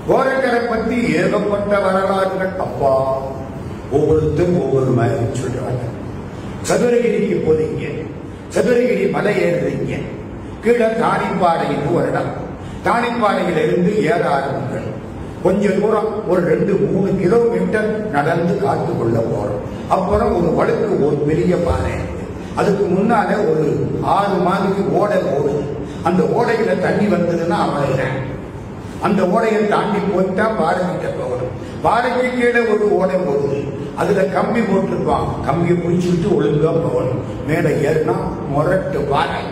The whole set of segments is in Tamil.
கோரக்கரை பத்தி ஏகப்பட்ட வரலாறுகள் அப்பா ஒவ்வொருத்தரும் ஒவ்வொரு மாதிரி சொல்றாங்க. சதுரகிரிக்கு போறீங்க, சதுரகிரி மலை ஏறுறீங்க, கீழே தானிப்பாடைன்னு ஒரு இடம். தானிப்பாடையில இருந்து ஏற ஆரம்பிங்கள். கொஞ்ச தூரம் ஒரு 2-3 கிலோமீட்டர் நடந்து காட்டுக்குள்ள போறோம். அப்புறம் ஒரு வழுக்கு ஒரு பெரிய பாறை, அதுக்கு முன்னால ஒரு 6 மாதிரி ஓடை ஓடுது. அந்த ஓடையில தண்ணி வந்ததுன்னா அவ்வளவுதான். அந்த ஓடையை தாண்டி போயிட்டா பாறைகிட்ட போகணும். பாறைக்கு கீழே ஒரு ஓடை போகுது, அதுல கம்பி போட்டிருப்பான். கம்பியை பிடிச்சிட்டு ஒழுங்கா போகணும். மேல ஏறினா முரட்டு பாறை,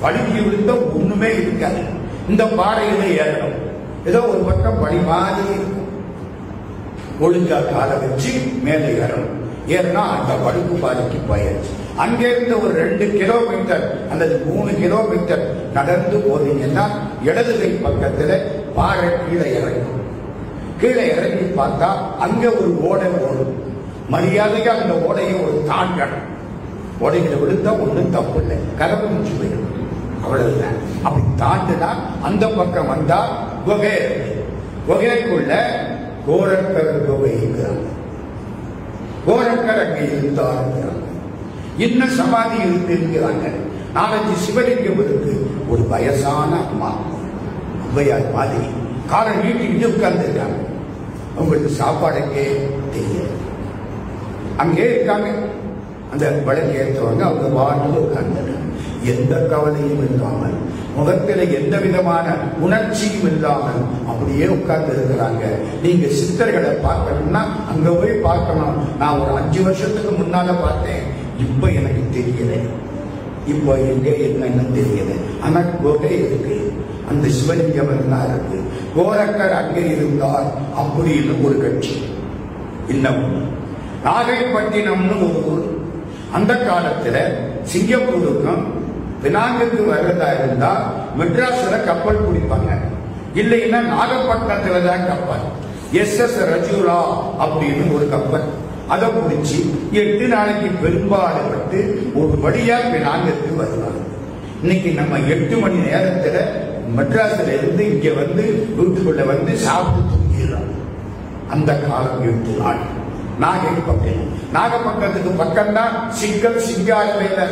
வழுக்கி விழுந்தா ஒண்ணுமே இருக்காது. இந்த பாறையில ஏறணும். ஏதோ ஒரு பக்கம் படி மாதிரி இருக்கும். ஒழுங்கா காலை வச்சு மேலே ஏறணும். ஏறினா அந்த வழுக்கு பாறைக்கு போயாச்சு. அங்கிருந்து ஒரு 2 கிலோமீட்டர் அல்லது 3 கிலோமீட்டர் நடந்து போறீங்கன்னா இடது கை பக்கத்துல பாறை கீழே இறங்கும். கீழே இறங்கி பார்த்தா அங்க ஒரு ஓடை ஓடும். மரியாதையா அந்த ஓடையை ஒரு தாண்டணும். ஓடைகளை விழுந்தா ஒண்ணும் தப்பு இல்லை, கரை முடிச்சு போயிடும், அவ்வளவுதான். அப்படி தாண்டுனா அந்த பக்கம் வந்தா குகை இருக்கு. குகைக்குள்ள கோரக்கர் குகை இருக்கிறாங்க. கோரக்கர் அங்கே இருந்தார். இன்னும் சமாதி இருந்து இருக்கிறாங்க. 4-5 சிவலிங்கம் இருக்கு. ஒரு வயசான அம்மா, ஔவையார் மாதிரி காலை நீட்டிட்டு உட்கார்ந்து இருக்காங்க. அவங்களுக்கு சாப்பாடுக்கே தெரியாது. அங்கே இருக்காங்க. அந்த வழக்கு ஏற்றவங்க அவங்க வாட்டில் உட்கார்ந்து எந்த கவலையும் இல்லாமல், முகத்தில் எந்த விதமான உணர்ச்சியும் இல்லாமல் அப்படியே உட்கார்ந்து இருக்கிறாங்க. நீங்க சித்தர்களை பார்க்கணும்னா அங்க போய் பார்க்கணும். நான் ஒரு 5 வருஷத்துக்கு முன்னால பார்த்தேன், இப்ப எனக்கு தெரியல. இப்ப எங்க என்னன்னு தெரியல. ஆனா குகை இருக்கு, அந்த சிவலிங்கம் எல்லாம் இருக்கு. கோரக்கர் அங்கே இருந்தார் அப்படின்னு ஒரு கட்சி. இன்னும் நாகைப்பட்டினம்னு ஒரு ஊர். அந்த காலத்துல சிங்கப்பூருக்கும் பினாங்குக்கு வர்றதா இருந்தா மெட்ராஸ்ல கப்பல் பிடிப்பாங்க, இல்லைன்னா நாகப்பட்டினத்துல தான் கப்பல். SS ரஜூலா அப்படின்னு ஒரு கப்பல். அதை பிடிச்சி 8 நாளைக்கு பெரும்பாடுபட்டு ஒரு வழியா பினாங்குக்கு வருவாங்க. இன்னைக்கு நம்ம 8 மணி நேரத்துல மெட்ராஸ்ல இருந்து இங்க வந்து வீட்டுக்குள்ள வந்து சாப்பிட்டு தூங்கிடலாம். அந்த காலம் 8 நாள். நாகைப்பட்டினம், நாகப்பட்டினத்துக்கு பக்கம்தான் சிக்கல் சிங்காரவேல,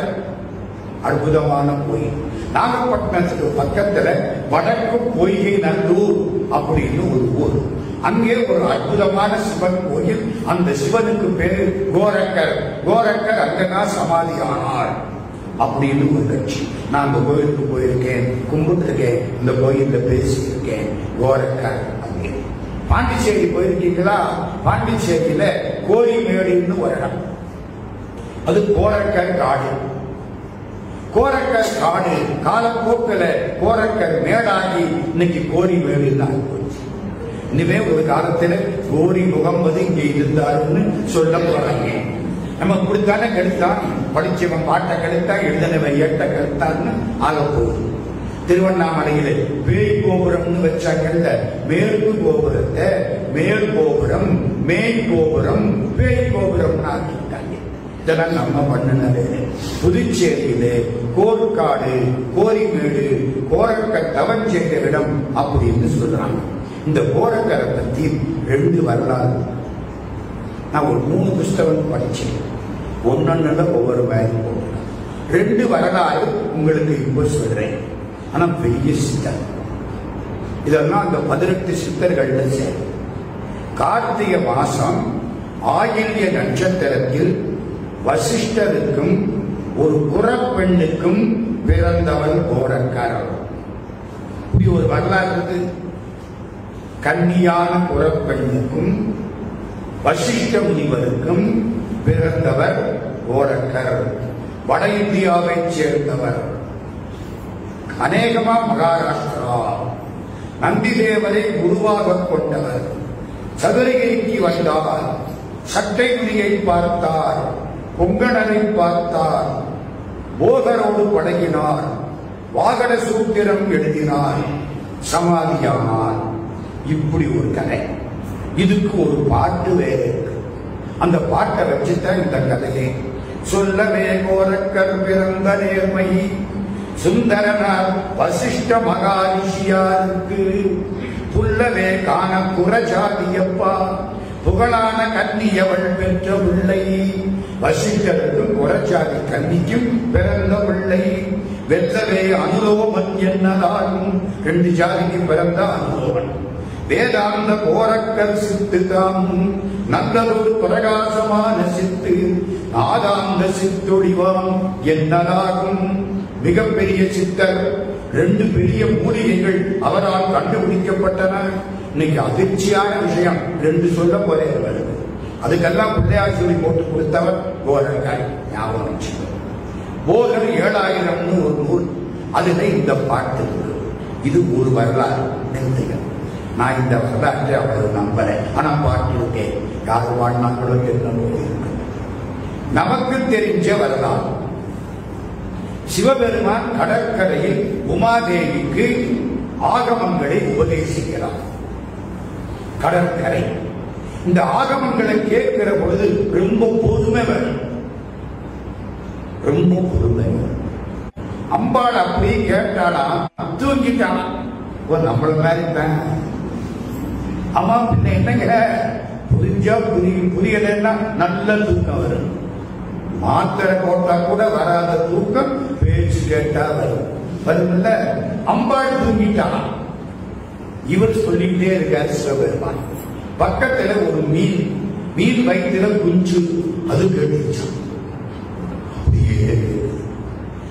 அற்புதமான கோயில். நாகப்பட்டினத்துக்கு பக்கத்துல வடக்கு பொய்கை நல்லூர் அப்படின்னு ஒரு ஊர். அங்கே ஒரு அற்புதமான சிவன் கோயில். அந்த சிவனுக்கு பேரு கோரக்கர். கோரக்கர் அங்கதான் சமாதி ஆனார் அப்படின்னு ஒரு கட்சி. நான் அந்த கோயிலுக்கு போயிருக்கேன், கும்பிட்டுருக்கேன், இந்த கோயில்ல பேசியிருக்கேன். கோரக்கர் அங்கே. பாண்டிச்சேரி போயிருக்கீங்களா? பாண்டிச்சேரியில கோரிமேடுன்னு ஒரு இடம், அது கோரக்கர் காடு. கோரக்கர் காடு காலப்போக்கில் கோரக்கர் மேடாகி இன்னைக்கு கோரிமேடு தான் போச்சு. இனிமே ஒரு காலத்துல கோரி முகம்மது இங்க இருந்தாருன்னு சொல்ல போறாங்க. நம்ம இப்படித்தானே கெடுத்தான், படிச்சவன் பாட்டை கெடுத்தான், எழுதினவன் ஏட்ட கெடுத்தான்னு ஆக போகுது. திருவண்ணாமலையில பேய் கோபுரம்னு வச்சாங்கல்ல, மேற்கு கோபுரத்தை மேல் கோபுரம், மேல் கோபுரம், பேய் கோபுரம் ஆக்கிட்டாங்க. இதெல்லாம் நம்ம பண்ணினது. புதுச்சேரியில கோர்க்காடு, கோரிமேடு, கோரக்கர் தவம் செய்த இடம் அப்படின்னு சொல்றாங்க. இந்த கோரக்கரை பத்தி 2 வரலாறு நான் ஒரு 3 புஸ்தகம் படிச்சேன். ஒன்னொன்னுல ஒவ்வொரு மாதிரி போட்டேன். 2 வரலாறு உங்களுக்கு இப்போ சொல்றேன். ஆனா பெரிய சித்தர். இதெல்லாம் அந்த 18 சித்தர்கள்ல சேரும். கார்த்திகை மாசம் ஆயில்ய நட்சத்திரத்தில் வசிஷ்டருக்கும் ஒரு குறப்பெண்ணுக்கும் பிறந்தவன் கோரக்கர். இப்படி ஒரு வரலாறு இருக்கு. கன்னியான குறப்பெண்ணுக்கும் வசிஷ்ட முனிவருக்கும் பிறந்தவர் கோரக்கர். வட இந்தியாவை சேர்ந்தவர். அநேகமா மகாராஷ்டிரா. நந்திதேவரை குருவாக கொண்டவர். சதுரகிரிக்கு வந்தார். சட்டை துணியை பார்த்தார், பொங்கணரை பார்த்தார், போதரோடு பழகினார், வாகன சூத்திரம் எழுதினார், சமாதியானார். இப்படி ஒரு கதை. இதுக்கு ஒரு பாட்டு வேற இருக்கு. அந்த பாட்டை வச்சுதான் இந்த கதையை சொல்லவே. கோரக்கர் பிறந்த நேர்மை சுந்தரனார் வசிஷ்ட மகாரிஷியாருக்கு புல்லவே காண புறஜாதியப்பா புகழான கன்னியவள் பெற்ற பிள்ளை. வசிஷ்டருக்கும் புறஜாதி கன்னிக்கும் பிறந்த பிள்ளை. வெற்றவே அனுலோமன் என்னதாகும் 2 ஜாதிக்கு பிறந்த அனுலோமன். வேதாந்த கோரக்கல் சித்து தாமும் நல்லதொரு பிரகாசமான சித்து ஆதாந்த சித்தொழிவாம் என்னதாகும். மிகப்பெரிய சித்தர். 2 பெரிய மூலிகைகள் அவரால் கண்டுபிடிக்கப்பட்டன. இன்னைக்கு அதிர்ச்சியான விஷயம் 2 சொல்ல போறே வருது. அதுக்கெல்லாம் பிள்ளையார் சொல்லி போட்டு கொடுத்தவர் போகர். ஞாபகம் வச்சுக்கோ. போகர் 7000 ஒரு நூல். அதுல இந்த பாட்டு. இது ஒரு வரலாறு. நான் இந்த வரலாற்றை அவ்வளவு நம்புறேன். ஆனா பாட்டு இருக்கேன். யாரு வாழ்நாங்களோ என்னவோ இருக்கு. நமக்கு தெரிஞ்ச வரலாறு. சிவபெருமான் கடற்கரையில் உமாதேவிக்கு ஆகமங்களை உபதேசிக்கிறார். கடற்கரை. இந்த ஆகமங்களை கேட்கிற பொழுது ரொம்ப பொறுமை வரும். ரொம்ப பொறுமை வரும். அம்பாள் அப்படி கேட்டானா தூங்கிட்டானா நம்மள மாதிரி தான். அம்மா பின்ன என்னங்க புரிஞ்சா புரியும், புரியலன்னா நல்ல தூக்கம் வரும். மாத்திரை போட்டா கூட வராத தூக்கம் பேச்சு கேட்டா வரும். வரும்ல. அம்பாள் தூங்கிட்டானா. இவர் சொல்லிட்டே இருக்காரு சிவபெருமான். பக்கத்துல ஒரு மீன் வயிற்றுல குஞ்சு. அது கேட்டுச்சான். அப்படியே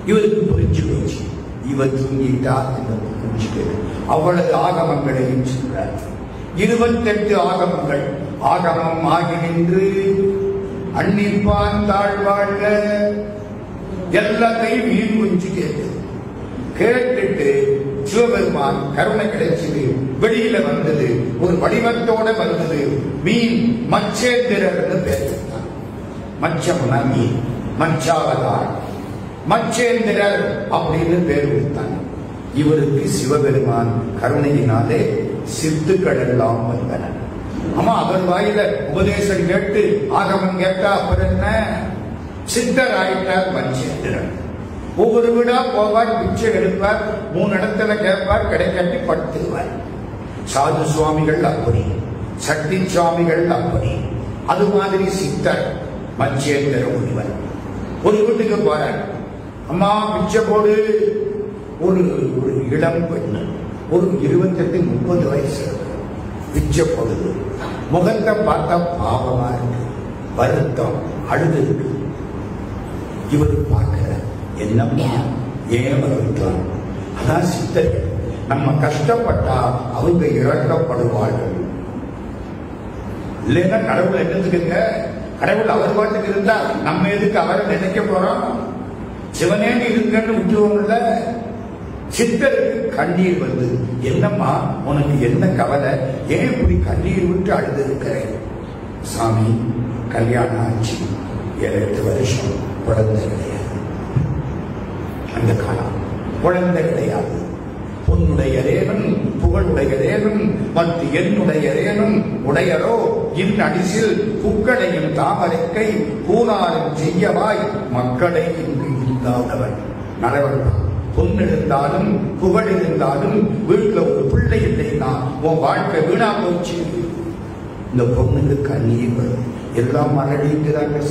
இவருக்கு புரிஞ்சு போச்சு. இவர் தூங்கிட்டா குஞ்சு. அவ்வளவு ஆகமங்களையும் சொல்றார். 28 ஆகமங்கள். ஆகமம் ஆகி நின்று அன்னிப்பான் தாழ்வாழ்க எல்லாத்தையும் மீன் குஞ்சு கேட்டுட்டு சிவபெருமான் கருணை கிடைச்சது. வெளியில வந்தது. ஒரு வடிவத்தோட வந்தது. மீன் மச்சேந்திரர் பேர். மச்சம்னா மீன். மச்சாவதார் மச்சேந்திரர் அப்படின்னு பேர் கொடுத்தாங்க. இவருக்கு சிவபெருமான் கருணையினாலே சித்துக்கள் எல்லாம் வந்தன. ஆமா, அவர் வாயில உபதேசம் கேட்டு ஆகமம் கேட்டா அப்புறம் என்ன? சித்தர் ஆயிட்டார் மச்சேந்திரன். ஒவ்வொரு வீடா போவார், பிச்சை எடுப்பார், 3 இடத்துல கேட்பார், கிடைக்காட்டி படுத்துவார். சாது சுவாமிகள் அப்படி, சக்தி சுவாமிகள் அப்படி. அது மாதிரி சித்தர் மச்சேந்திர முனிவர் ஒரு வீட்டுக்கு போறார். அம்மா பிச்சை போடு. ஒரு இளம் பெண்ணு, ஒரு 28-30 வயசு பிச்சை போடுது. முகத்தை பார்த்தா பாவமா இருக்கு, வருத்தம், அழுது இருக்கு. இவர் பார்க்கிற என்னம்மா ஏன் வருத்தம்? அதான் சித்தர்கள். நம்ம கஷ்டப்பட்டா அவங்க இறக்கப்படுவார்கள். இல்லைன்னா கடவுள் என்னதுக்குங்க? கடவுள் அவர் பாட்டுக்கு இருந்தா நம்ம எதுக்கு அவரை நினைக்க போறோம்? சிவனே இருக்குன்னு விட்டுவோம்ல. சித்தருக்கு கண்ணீர் வந்து, என்னம்மா உனக்கு என்ன கவலை? ஏன் இப்படி கண்ணீர் விட்டு அழுது இருக்கிறேன்? சாமி, கல்யாணம் ஆச்சு, 7-8 வருஷம், குழந்தை கிடையாது. அந்த காலம் குழந்தை கிடையாது. பொன்னுடையரேனும் புகழுடையரேனும் மற்ற என்னுடையரேனும் உடையரோ இந்நடிசில் புக்களையும் தாமரைக்கை கூறாரும் செய்யவாய் மக்களை இங்கு இல்லாதவன் நரவன். பொன் இருந்தாலும் புகழ் இருந்தாலும் வீட்டுல ஒரு பிள்ளை இல்லைன்னா உன் வாழ்க்கை வீணா போச்சு. இந்த பொண்ணுக்கு கண்ணீர் வரும். எல்லாம் மரடிக்கிறாங்க.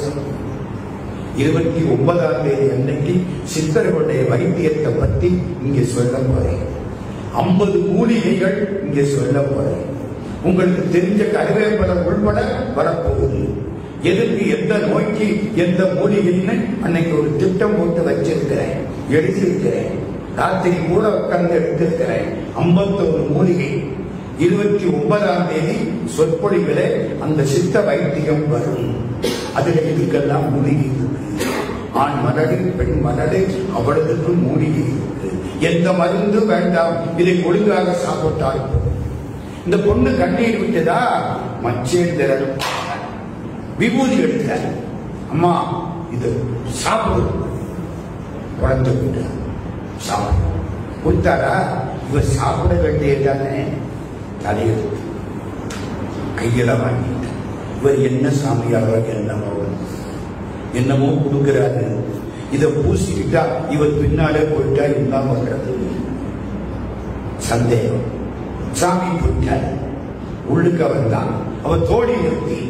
29ஆம் தேதி அன்னைக்கு சித்தர்களுடைய வைத்தியத்தை பத்தி இங்க சொல்ல போறேன். 50 மூலிகைகள் இங்க சொல்ல போறேன். உங்களுக்கு தெரிஞ்ச கருவேப்பிலை உள்பட வரப்போகுது. எதுக்கு, எந்த நோய்க்கு எந்த மூலிகைன்னு அன்னைக்கு ஒரு திட்டம் போட்டு வச்சிருக்கிறேன், எழுதியிருக்கிறேன். ராத்திரி கூட உட்கார்ந்து எடுத்திருக்கிறேன். 51 மூலிகை. 29ஆம் தேதி சொற்பொழிகளே அந்த சித்த வைத்தியம் வரும். அதுல இதுக்கெல்லாம் மூலிகை இருக்கு. ஆண் மலடு, பெண் மலடு, அவளுக்கு மூலிகை இருக்கு. எந்த மருந்து வேண்டாம், இதை ஒழுங்காக சாப்பிட்டால். இந்த பொண்ணு கண்ணீர் விட்டதா, மச்சேந்திரன் விபூதி எடுத்தார். அம்மா இது சாப்பிடு. குழந்தை விட்டு சாப்பிடு கொடுத்தாரா? இவர் சாப்பிட வேண்டியதானே. தலையெழுத்து கையில வாங்கிட்டார். இவர் என்ன சாமியாரோ என்னமோ கொடுக்கிறாரு. இதை பூசிக்கிட்டா இவர் பின்னாலே போயிட்டா இருந்தா வருகிறது சந்தேகம். சாமி போயிட்டார். உள்ளுக்கு வந்தான். அவன் தோழி நிறுத்தி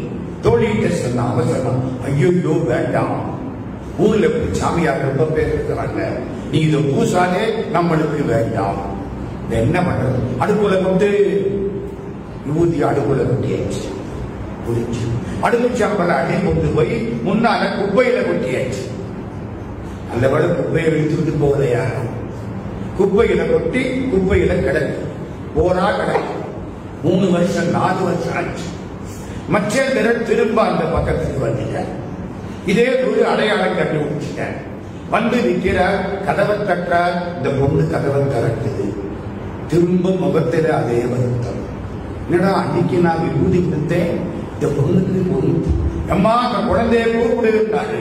தோழிகிட்ட சொன்னான். அவன் சொன்னான், ஐயோ வேண்டாம், ஊர்ல சாமியார் ரொம்ப பேர் இருக்கிறாங்க, நீ இதை பூசாலே நம்மளுக்கு வேண்டாம். என்ன பண்றது? அடுப்புல கொண்டு விபூதி அடுப்புல கொட்டியாச்சு. புரிஞ்சு அடுப்பு சாம்பல அடி கொண்டு போய் முன்னால குப்பையில கொட்டியாச்சு. அந்த விட குப்பையை எடுத்துட்டு போகல யாரும். குப்பையில கொட்டி குப்பையில கிடக்கு. போரா கிடக்கு. 3 வருஷம் 4 வருஷம் ஆச்சு. மற்ற திறன் திரும்ப அந்த பக்கத்துக்கு வந்துட்டேன். இதே ஒரு அடையாளம் கட்டி முடிச்சுட்டேன். வந்து நிற்கிறார், கதவை தட்டார். இந்த பொண்ணு கதவை திறக்குது. திரும்ப முகத்தில் அதே வருத்தம். என்னடா அன்னைக்கு நான் விபூதி கொடுத்தேன், இந்த பொண்ணுக்கு பொண்ணு அம்மா அந்த குழந்தைய கூப்பிடுகிறாரு.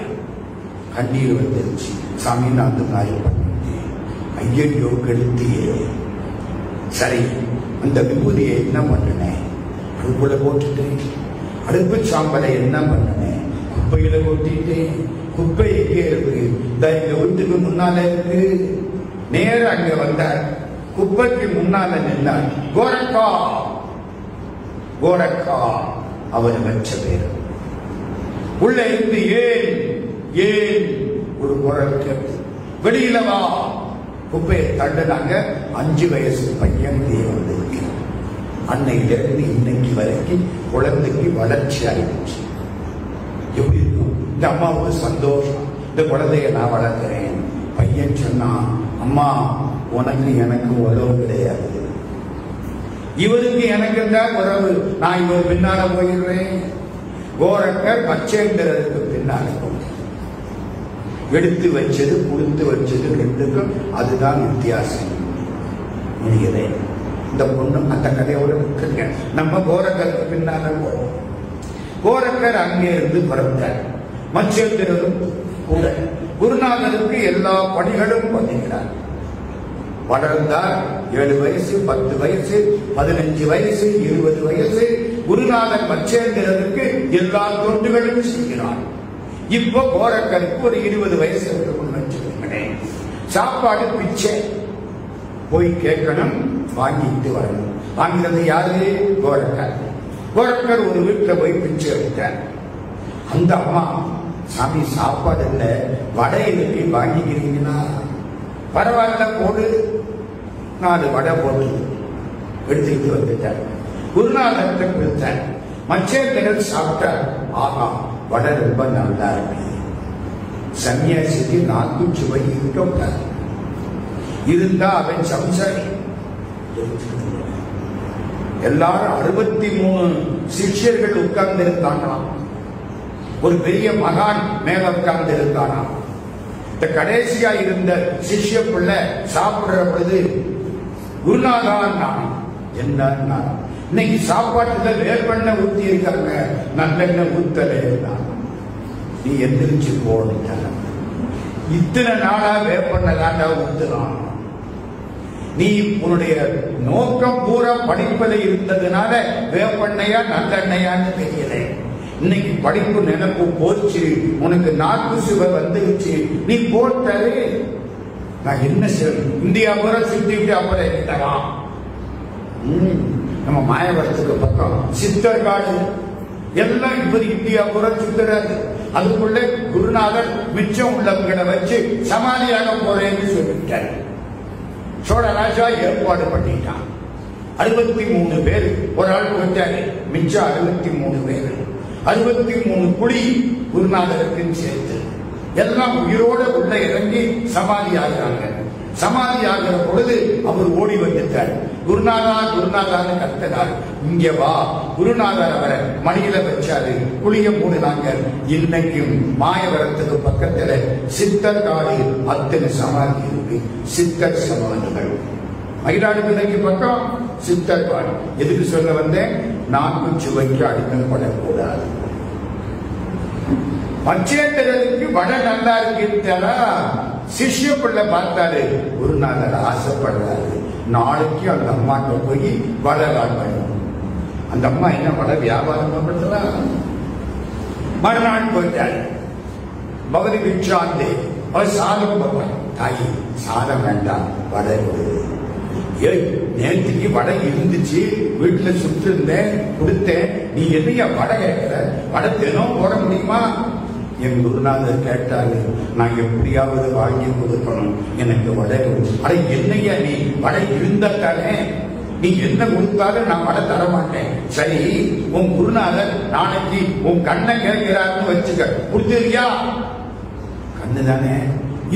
கண்ணீர் வந்துருச்சு. சாமி நான் அந்த நாய் பண்ணிட்டேன். ஐயோ கெடுத்தியே. சரி, அந்த விபூதியை என்ன பண்ணினேன்? அடுப்புல போட்டுட்டேன். அடுப்பு சாம்பலை என்ன பண்ணினேன்? குப்பையில கொட்டிட்டேன். குப்பை எங்கே இருக்கு? எங்க வீட்டுக்கு முன்னால இருக்கு. நேர அங்க வந்தார். குப்பைக்கு முன்னால நின்றார். கோரக்கா கோரக்கா அவர் வச்ச பேர். உள்ள இருந்து ஏன் ஏன் ஒரு குரல் கேட்டு வெளியில வா. குப்பையை தண்டுனாங்க. 5 வயசு பையன் தேவனுக்கு. அன்னையிலிருந்து இன்னைக்கு வரைக்கும் குழந்தைக்கு வளர்ச்சி ஆயிடுச்சு. எப்படி இருக்கும்? இந்த அம்மாவுக்கு சந்தோஷம். இந்த குழந்தைய நான் வளர்க்கிறேன். பையன் சொன்னா, அம்மா உனக்கு எனக்கு உறவு கிடையாது, இவருக்கு எனக்கு தான் உறவு. நான் இவர் பின்னால போயிடுறேன். கோரக்கர் பச்சைங்கிறதுக்கு பின்னால எடுத்து வச்சது கொடுத்து வச்சது ரெண்டுக்கும் அதுதான் வித்தியாசம். இந்த பொண்ணு அந்த கதையோட இருக்குங்க. நம்ம கோரக்கருக்கு பின்னால போறோம். கோரக்கர் அங்கே இருந்து பிறந்தார். மச்சேந்திரரும் கூட குருநாதருக்கு எல்லா பணிகளும் பண்ணுகிறார். வளர்ந்தார். 7 வயசு 10 வயசு 15 வயசு 20 வயசு குருநாதன் மச்சேந்திரருக்கு எல்லா தொண்டுகளும் செய்கிறார். இப்போ கோரக்கருக்கு ஒரு 20 வயசு வச்சுக்கோங்களேன். சாப்பாடு பிச்சை போய் கேட்கணும், வாங்கிட்டு வரணும். வாங்கிறது யாரு? கோரக்கர். கோரக்கர் ஒரு வீட்டில் போய் பிச்சை எடுத்தார். அந்த அம்மா, சாமி சாப்பாடு இல்லை, வடை இருக்கு, வாங்கிக்கிறீங்களா? பரவாயில்ல போடு. 4 வடை போட்டு எடுத்துக்கிட்டு வந்துட்டார். குருநாதருக்கு கொடுத்தார். மச்சேந்திரன் சாப்பிட்டார். ஆஹா, வடை ரொம்ப நல்லா இருக்கு. சன்னியாசிக்கு 4 சுவை இருக்க இருந்தா அவன் சம்சாரி. எல்லாரும் 63 சிஷ்யர்கள் உட்கார்ந்து இருந்தாங்களாம். ஒரு பெரிய மகான் மேல உட்கார்ந்து இருந்தானாம். இந்த கடைசியா இருந்த சிஷ்ய பிள்ளை சாப்பிடுற பொழுது குருநாதா என்ன இன்னைக்கு சாப்பாட்டுல வேர்வெண்ணெய் ஊத்தி இருக்காங்க, நல்லெண்ணெய் ஊத்தலே. நீ எந்திரிச்சு போன இத்தனை நாளா வேப்பெண்ணெய் தாண்டா ஊத்துறான். நீ உன்னுடைய நோக்கம் பூரா படிப்பதில் இருந்ததுனால வேப்பெண்ணையா நல்லெண்ணையான்னு தெரியல. இன்னைக்கு படிப்பு நினைப்பு போச்சு, உனக்கு நாக்கு சுவை வந்துருச்சு, நீ போட்டாரு. நான் என்ன செய்ய? இந்தியா பூரா சுத்திட்டு அப்புறம் எடுத்தலாம். நம்ம மாயவரத்துக்கு பக்கம் சித்தர்காடு எல்லாம் இப்ப இந்தியா பூரா சுத்துறாரு. அதுக்குள்ள குருநாதர் மிச்சம் உள்ளவங்களை வச்சு சமாதியாக போறேன்னு சொல்லிட்டாரு. சோழராஜா ஏற்பாடு பண்ணிட்டான். 63 பேர் ஒரு ஆள் போட்டாரு. மிச்சம் 63 பேர், 63 குழி குருநாதருக்கு சேர்த்து எல்லாம் உயிரோட உள்ள இறங்கி சமாதி ஆகிறாங்க. சமாதி ஆகிற பொழுது அவர் ஓடி வந்துட்டார். குருநாதா குருநாதான்னு கத்தனார். இங்க வா. குருநாதர் அவரை மடியில வச்சாரு. குளிய மூடினாங்க. இன்னைக்கும் மாயவரத்துக்கு பக்கத்துல சித்தர் காடு அத்தனை சமாதி இருக்கு. சித்தர் சமாதிகள். மயிலாடுதுறைக்கு பக்கம் சித்தர் காடு. எதுக்கு சொல்ல வந்தேன்? நாக்கு சுவைக்கு அடிக்கப்படக்கூடாது. மச்சேந்திரனுக்கு வடை நல்லா இருக்கிறா. சிஷ்ய பிள்ளை பார்த்தாரு. குருநாதர் ஆசைப்படுறாரு. நாளைக்கு அந்த அம்மாட்ட போய் வடை வாங்கணும். அந்த அம்மா என்ன வடை வியாபாரம் பண்றா? மறுநாள் போயிட்டாரு. பகதி விச்சாந்தே அவர் சாதம் போடுவார். தாயி சாதம் வேண்டாம், வடை நேற்றுக்கு வடை இருந்துச்சு, வீட்டுல சுட்டு இருந்தேன், கொடுத்தேன், நீ என்னையா வடை கேட்கிற? வடை தினம் போட முடியுமா? என் குருநாதர் கேட்டாரு, நான் எப்படியாவது வாங்கி கொடுக்கணும், எனக்கு வடை. அட என்னையா நீ வடை இருந்தாத்தானே, நீ என்ன கொடுத்தாலும் நான் வடை தர மாட்டேன். சரி, உன் குருநாதர் நாளைக்கு உன் கண்ணை கேட்கிறாருன்னு வச்சுக்க, கொடுத்துருக்கியா? கண்ணு தானே,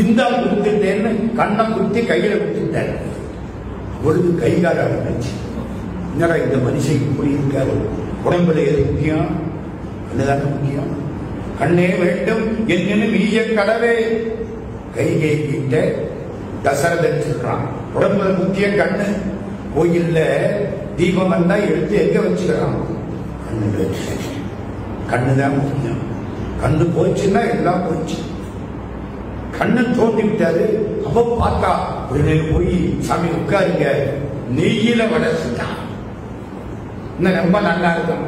இந்த கொடுத்துட்டேன்னு கண்ணை குத்தி கையில கொடுத்துட்டேன். பொழுது கைகால இருந்துச்சு. என்னடா இந்த மனுஷன் இப்படி இருக்காரு? உடம்புல எது முக்கியம்? கண்ணுதானே முக்கியம். கண்ணே வேண்டும் என்னன்னு வீய கடவே. கைகை கிட்ட தசரதன் சொல்றான், உடம்புல முக்கிய கண்ணு. கோயில்ல தீபம் வந்தா எடுத்து எங்க வச்சுக்கிறான்? கண்ணு. கண்ணுதான் முக்கியம். கண்ணு போச்சுன்னா எல்லாம் போச்சு. கண்ணு தோண்டி விட்டாரு. அப்ப பார்த்தா உடனே போய், சாமி உட்காருங்க, நெய்யில வடை செஞ்சான். இன்னும் ரொம்ப நல்லா இருக்கும்.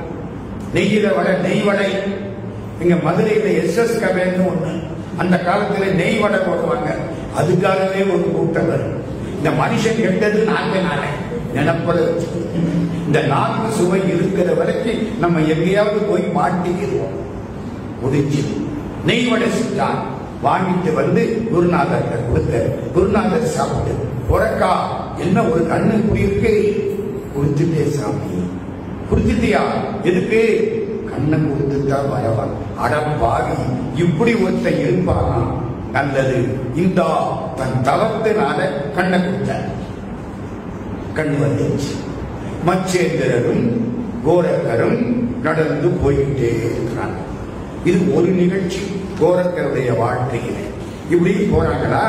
நெய்யில வடை, நெய் வடை. இங்க மதுரையில SS கபேன்னு ஒண்ணு, அந்த காலத்துல நெய் வடை போடுவாங்க. அதுக்காகவே ஒரு கூட்டம் வரும். இந்த மனுஷன் கெட்டது நான்கு நாளை நினைப்பது. இந்த நான்கு சுவை இருக்கிற வரைக்கும் நம்ம எங்கேயாவது போய் மாட்டிக்கிறோம். முடிஞ்சு நெய் வடை செஞ்சான். வாங்கிட்டு வந்து குருநாதர் கொடுத்த. குருநாதர் சாப்பிட்டு, உறக்கா என்ன ஒரு கண்ணு குடியிருக்கு? கொடுத்துட்டே சாமி. கொடுத்துட்டியா? எதுக்கு? கண்ணை கொடுத்துட்டா வரவான். அடப்பாவி, இப்படி ஒருத்த இருப்பானா? நல்லது, இந்த தன் தளத்தினால கண்ணை கொடுத்த. கண் வந்துச்சு. மச்சேந்திரரும் கோரக்கரும் நடந்து போயிட்டே இருக்கிறாங்க. இது ஒரு நிகழ்ச்சி கோரக்கருடைய வாழ்க்கையில. இப்படி போறாங்களா,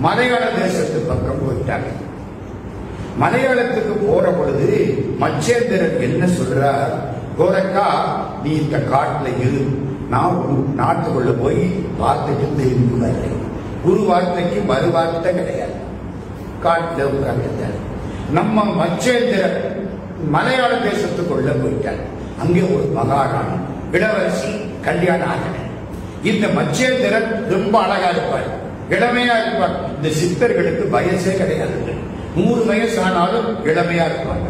மலையாள தேசத்து பக்கம் போயிட்டாங்க. மலையாளத்துக்கு போற பொழுது மச்சேந்திரன் என்ன சொல்றார்? கோரக்கா, நீ இந்த காட்டுல இரு, நான் நாட்டுக்குள்ள போய் பார்த்துட்டு திரும்பி வர்றேன். ஒரு வார்த்தைக்கு மறு வார்த்தை கிடையாது. காட்டுல உட்கார்ந்துட்டார். நம்ம மச்சேந்திரன் மலையாள தேசத்துக்குள்ள போயிட்டார். அங்கே ஒரு மகாராணி இளவரசி கல்யாணம் ஆகின. இந்த மச்சேந்திரன் ரொம்ப அழகா இருப்பார், இளமையா இருப்பார். இந்த சித்தர்களுக்கு வயசே கிடையாது. 100 வயசு ஆனாலும் இளமையா இருப்பாங்க.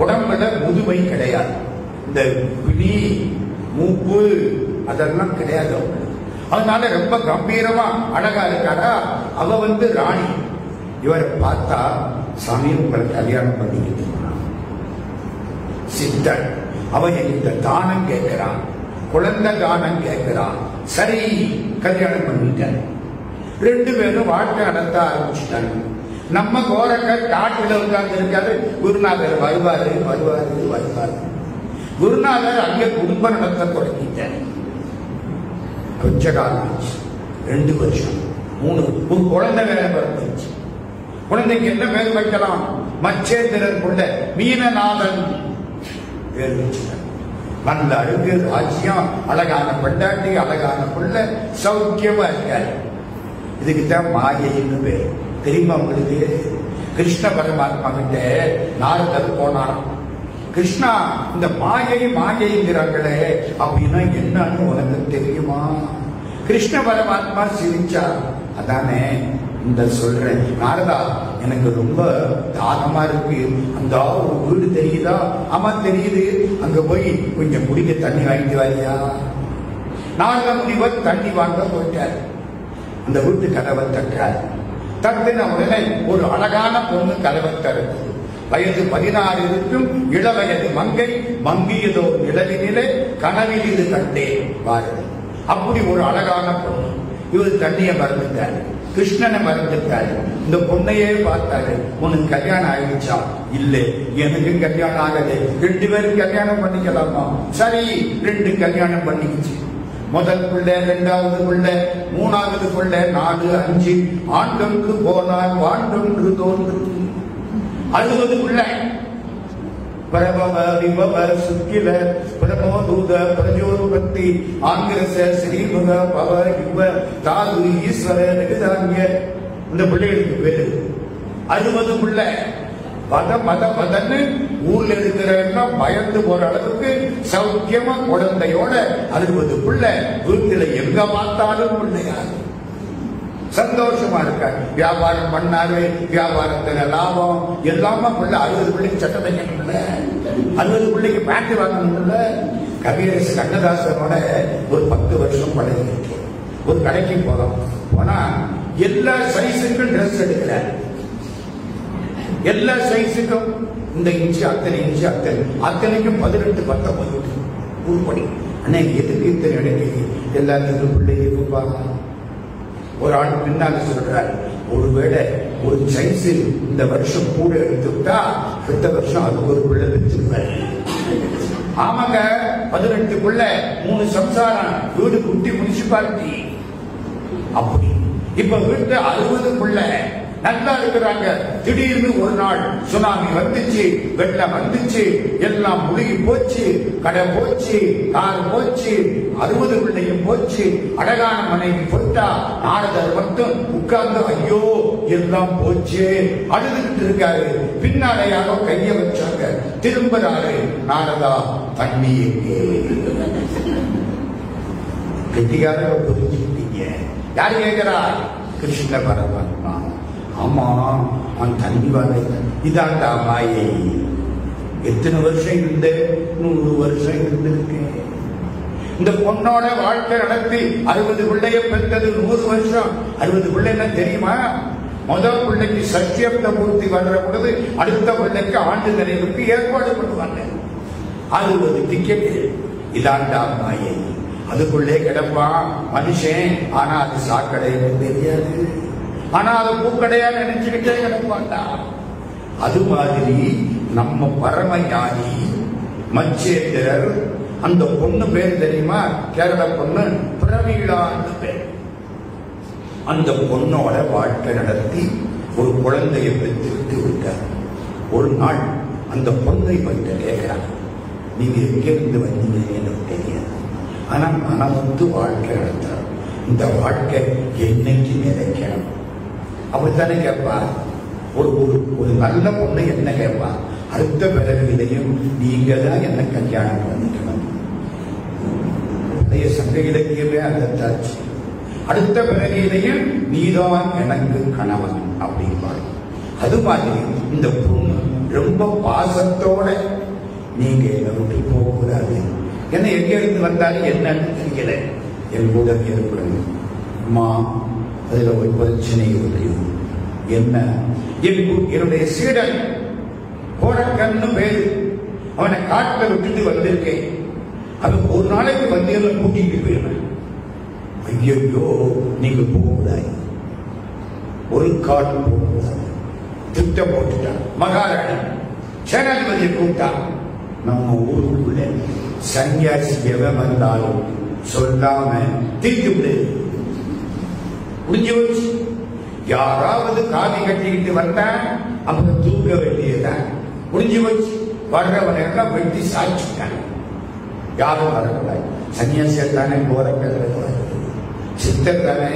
உடம்புல முதுமை கிடையாது. இந்த பிடி மூப்பு அதெல்லாம் கிடையாது. அதனால ரொம்ப கம்பீரமா அழகா இருக்காரா. அவ ராணி. இவரை பார்த்தா, சாமி உங்களை கல்யாணம் பண்ணிக்கிட்டு சித்தர். அவன் என்கிட்ட தானம் கேட்கிறான், குழந்தை தானம் கேட்கிறான். சரி, கல்யாணம் பண்ணிட்டான். 2 பேரும் வாழ்க்கை நடத்த ஆரம்பிச்சுட்டாங்க. நம்ம கோரக்கர் காட்டுல உட்கார்ந்து இருக்காரு. குருநாதர் வருவாரு வருவாரு வருவாரு. குருநாதர் அங்கே குடும்ப நடத்த தொடங்கிட்டார். கொஞ்ச காலம் 2 வருஷம் 3 ஒரு குழந்தை வேலை பிறந்துச்சு. குழந்தைக்கு என்ன பேர் வைக்கலாம்? மச்சேந்திரன் புள்ள மீனநாதன் பேர் வச்சுட்டார். நல்ல அழகு ராஜ்யம், அழகான பெண்டாட்டி, அழகான புள்ள, சௌக்கியமா இருக்காரு. இதுக்குதான் மாயைன்னு பேர். தெரியுமா உங்களுக்கு? கிருஷ்ண பரமாத்மா கிட்ட நாரதர் போனாராம். கிருஷ்ணா, இந்த மாயை மாயைங்கிறாங்களே அப்படின்னா என்னன்னு உனக்கு தெரியுமா? கிருஷ்ண பரமாத்மா சிரிச்சா, அதானே இந்த சொல்றேன் நாரதா, எனக்கு ரொம்ப தாகமா இருக்கு, அந்த ஒரு வீடு தெரியுதா? ஆமா தெரியுது, அங்க போய் கொஞ்சம் குடிக்க தண்ணி வாங்கிட்டு வாரியா? நாரத முனிவர் தண்ணி வாங்க போயிட்டார். அந்த வீட்டு கதவை தட்டார். தட்டின உடனே ஒரு அழகான பொண்ணு கதவை தருது. வயது 16 இருக்கும், இளவயது மங்கை. மங்கியதோ நிழலினிலே கனவில் இது கண்டேன் பாருங்க. அப்படி ஒரு அழகான பொண்ணு. இவர் தண்ணியை மறந்துட்டாரு, கிருஷ்ணனை மறந்துட்டாரு. இந்த பொண்ணையே பார்த்தாரு. உனக்கு கல்யாணம் ஆயிடுச்சா? இல்ல, எனக்கு கல்யாணம் ஆகல. 2 பேரும் கல்யாணம் பண்ணிக்கலாமா? சரி, 2 கல்யாணம் பண்ணிக்கிச்சு. முதல் பிள்ளை, 2வது பிள்ளை, 3வது பிள்ளை, 4, 5 ஆண்டொன்று போனால் வாண்டொன்று தோன்று. 60 பிள்ளை. பிரபவ விபவ சுக்கில பிரமோதூத பிரஜோபக்தி ஆங்கிரச ஸ்ரீமுக பவ யுவ தாது ஈஸ்வர நிகிதாங்கிய இந்த பிள்ளைகளுக்கு பேரு 60 பிள்ளை. பதன்னு ஊர்ல இருக்கிறவங்க பயந்து போற அளவுக்கு சௌக்கியமா குழந்தையோட 60 பிள்ளை. வீட்டுல எங்க பார்த்தாலும் பிள்ளையா. சந்தோஷமா இருக்காரு. வியாபாரம் பண்ணாரு, வியாபாரத்துல லாபம் எல்லாமே பிள்ளை 60 பிள்ளைக்கு சட்டை தைக்கணும்ல, 60 பிள்ளைக்கு பேண்ட் வாங்கணும்ல. கவியரசு கண்ணதாசனோட ஒரு 10 வருஷம் பழகி ஒரு கடைக்கு போறோம். போனா எல்லா சைஸுக்கும் ட்ரெஸ் எடுக்கிறார். எல்லா சைஸுக்கும் இந்த இன்ச்சு அத்தனை இன்ச்சு அத்தனைக்கும் 18 19 உருப்படி. அண்ணா எதுக்கு இத்தனை எடுக்க எல்லாத்துக்கும் பிள்ளைக்கு கொடுப்பாங்க. ஒரு ஆள் பின்னால சொல்றாரு, ஒருவேளை ஒரு சைஸ் இந்த வருஷம் கூட எடுத்துட்டா அடுத்த வருஷம் அது ஒரு பிள்ளை வச்சிருப்பாரு. ஆமாங்க, 18 பிள்ளை 3 சம்சாரம், வீடு குட்டி முனிசிபாலிட்டி. அப்படி இப்ப வீட்டு 60 பிள்ளை நல்லா இருக்கிறாங்க. திடீர்னு ஒரு நாள் சுனாமி வந்துச்சு, வெள்ளம் வந்துச்சு, எல்லாம் முழுகி போச்சு, கடை போச்சு, கார் போச்சு, 60 பிள்ளையும் போச்சு. அழகான மனைவி போட்டா, நாரதர் மட்டும் உட்கார்ந்து ஐயோ எல்லாம் போச்சு அழுதுகிட்டு இருக்காரு. பின்னால யாரோ கைய வச்சாங்க, திரும்புறாரு. நாரதா தண்ணி எங்கே? கெட்டிக்கார புரிஞ்சுக்கிட்டீங்க. யாரு கேட்கிறா? கிருஷ்ண பரமாத்மா. ஆமா, அவன் தண்ணி வர இதாண்டா மாயை. எத்தனை வருஷம் இருந்து? 100 வருஷம் இருந்திருக்கேன். இந்த பொண்ணோட வாழ்க்கை நடத்தி 60 பிள்ளைய பெற்றது 100 வருஷம். 60 பிள்ளை என்ன தெரியுமா? முதல் பிள்ளைக்கு சத்தியப்த பூர்த்தி வர்ற பொழுது அடுத்த பிள்ளைக்கு ஆண்டு நிறைவுக்கு ஏற்பாடு பண்ணுவாங்க. 60 டிக்கெட். இதாண்டா மாயை. அதுக்குள்ளே கிடப்பான் மனுஷன். ஆனா அது சாக்கடைன்னு தெரியாது. ஆனா அது பூக்கடையா நினைச்சுக்கிட்டே கிடப்பாண்டா. அது மாதிரி நம்ம பரம ஞானி மச்சேந்திரர், அந்த பொண்ணு பேர் தெரியுமா? கேரள பொண்ணு பிரவீளான்னு பேர். அந்த பொண்ணோட வாழ்க்கை நடத்தி ஒரு குழந்தையை பெற்றுவிட்டு விட்டார். ஒரு நாள் அந்த பொண்ணை பற்றி கேட்கிறாங்க, நீங்க எங்கிருந்து வந்தீங்க எனக்கு தெரியாது, ஆனா மனம் வந்து வாழ்க்கை நடத்துறார். இந்த வாழ்க்கை என்னைக்கு நினைக்கணும் அப்படித்தானே கேட்பா. ஒரு நல்ல பொண்ணு என்ன கேட்பா? அடுத்த பிறவிலையும் நீங்க தான் என்ன கல்யாணம் பண்ணிக்கணும். பழைய சங்க இலக்கியமே அகத்தாச்சு. அடுத்த பிறவிலையும் நீதான் எனக்கு கணவன் அப்படின்பாரு. அது மாதிரி இந்த பொண்ணு ரொம்ப பாசத்தோட நீங்க என்னை விட்டு போகக்கூடாது, என்ன எங்க இருந்து வந்தாலும் என்னன்னு தெரியல, என் கூட ஏற்படும். அம்மா அதுல ஒரு பிரச்சனை இருக்கு. என்ன? என்னுடைய சீடன் கோரக்கன்னு பேரு, அவனை காட்டுல விட்டுட்டு வந்திருக்கேன். அது ஒரு நாளைக்கு வந்து எல்லாம் கூட்டிட்டு போயிருவேன். ஐயோ நீங்க போகக்கூடாது, ஒரு காட்டு போகக்கூடாது. திட்டம் போட்டுட்டான் மகாராணி. சேனாதிபதியை கூப்பிட்டா, நம்ம ஊருக்குள்ள சன்னியாசி எவன் வந்தாலும் சொல்லாம தீர்த்து விடு. முடிஞ்சு வச்சு யாராவது காவி கட்டிக்கிட்டு வந்தா அவங்க தூக்க வேண்டியதுதான். முடிஞ்சு வச்சு வர்றவனை எல்லாம் வெட்டி சாய்ச்சிட்டாங்க. யாரும் வரக்கூடாது. சன்னியாசியர் தானே கோரக்கரை, சித்தர் தானே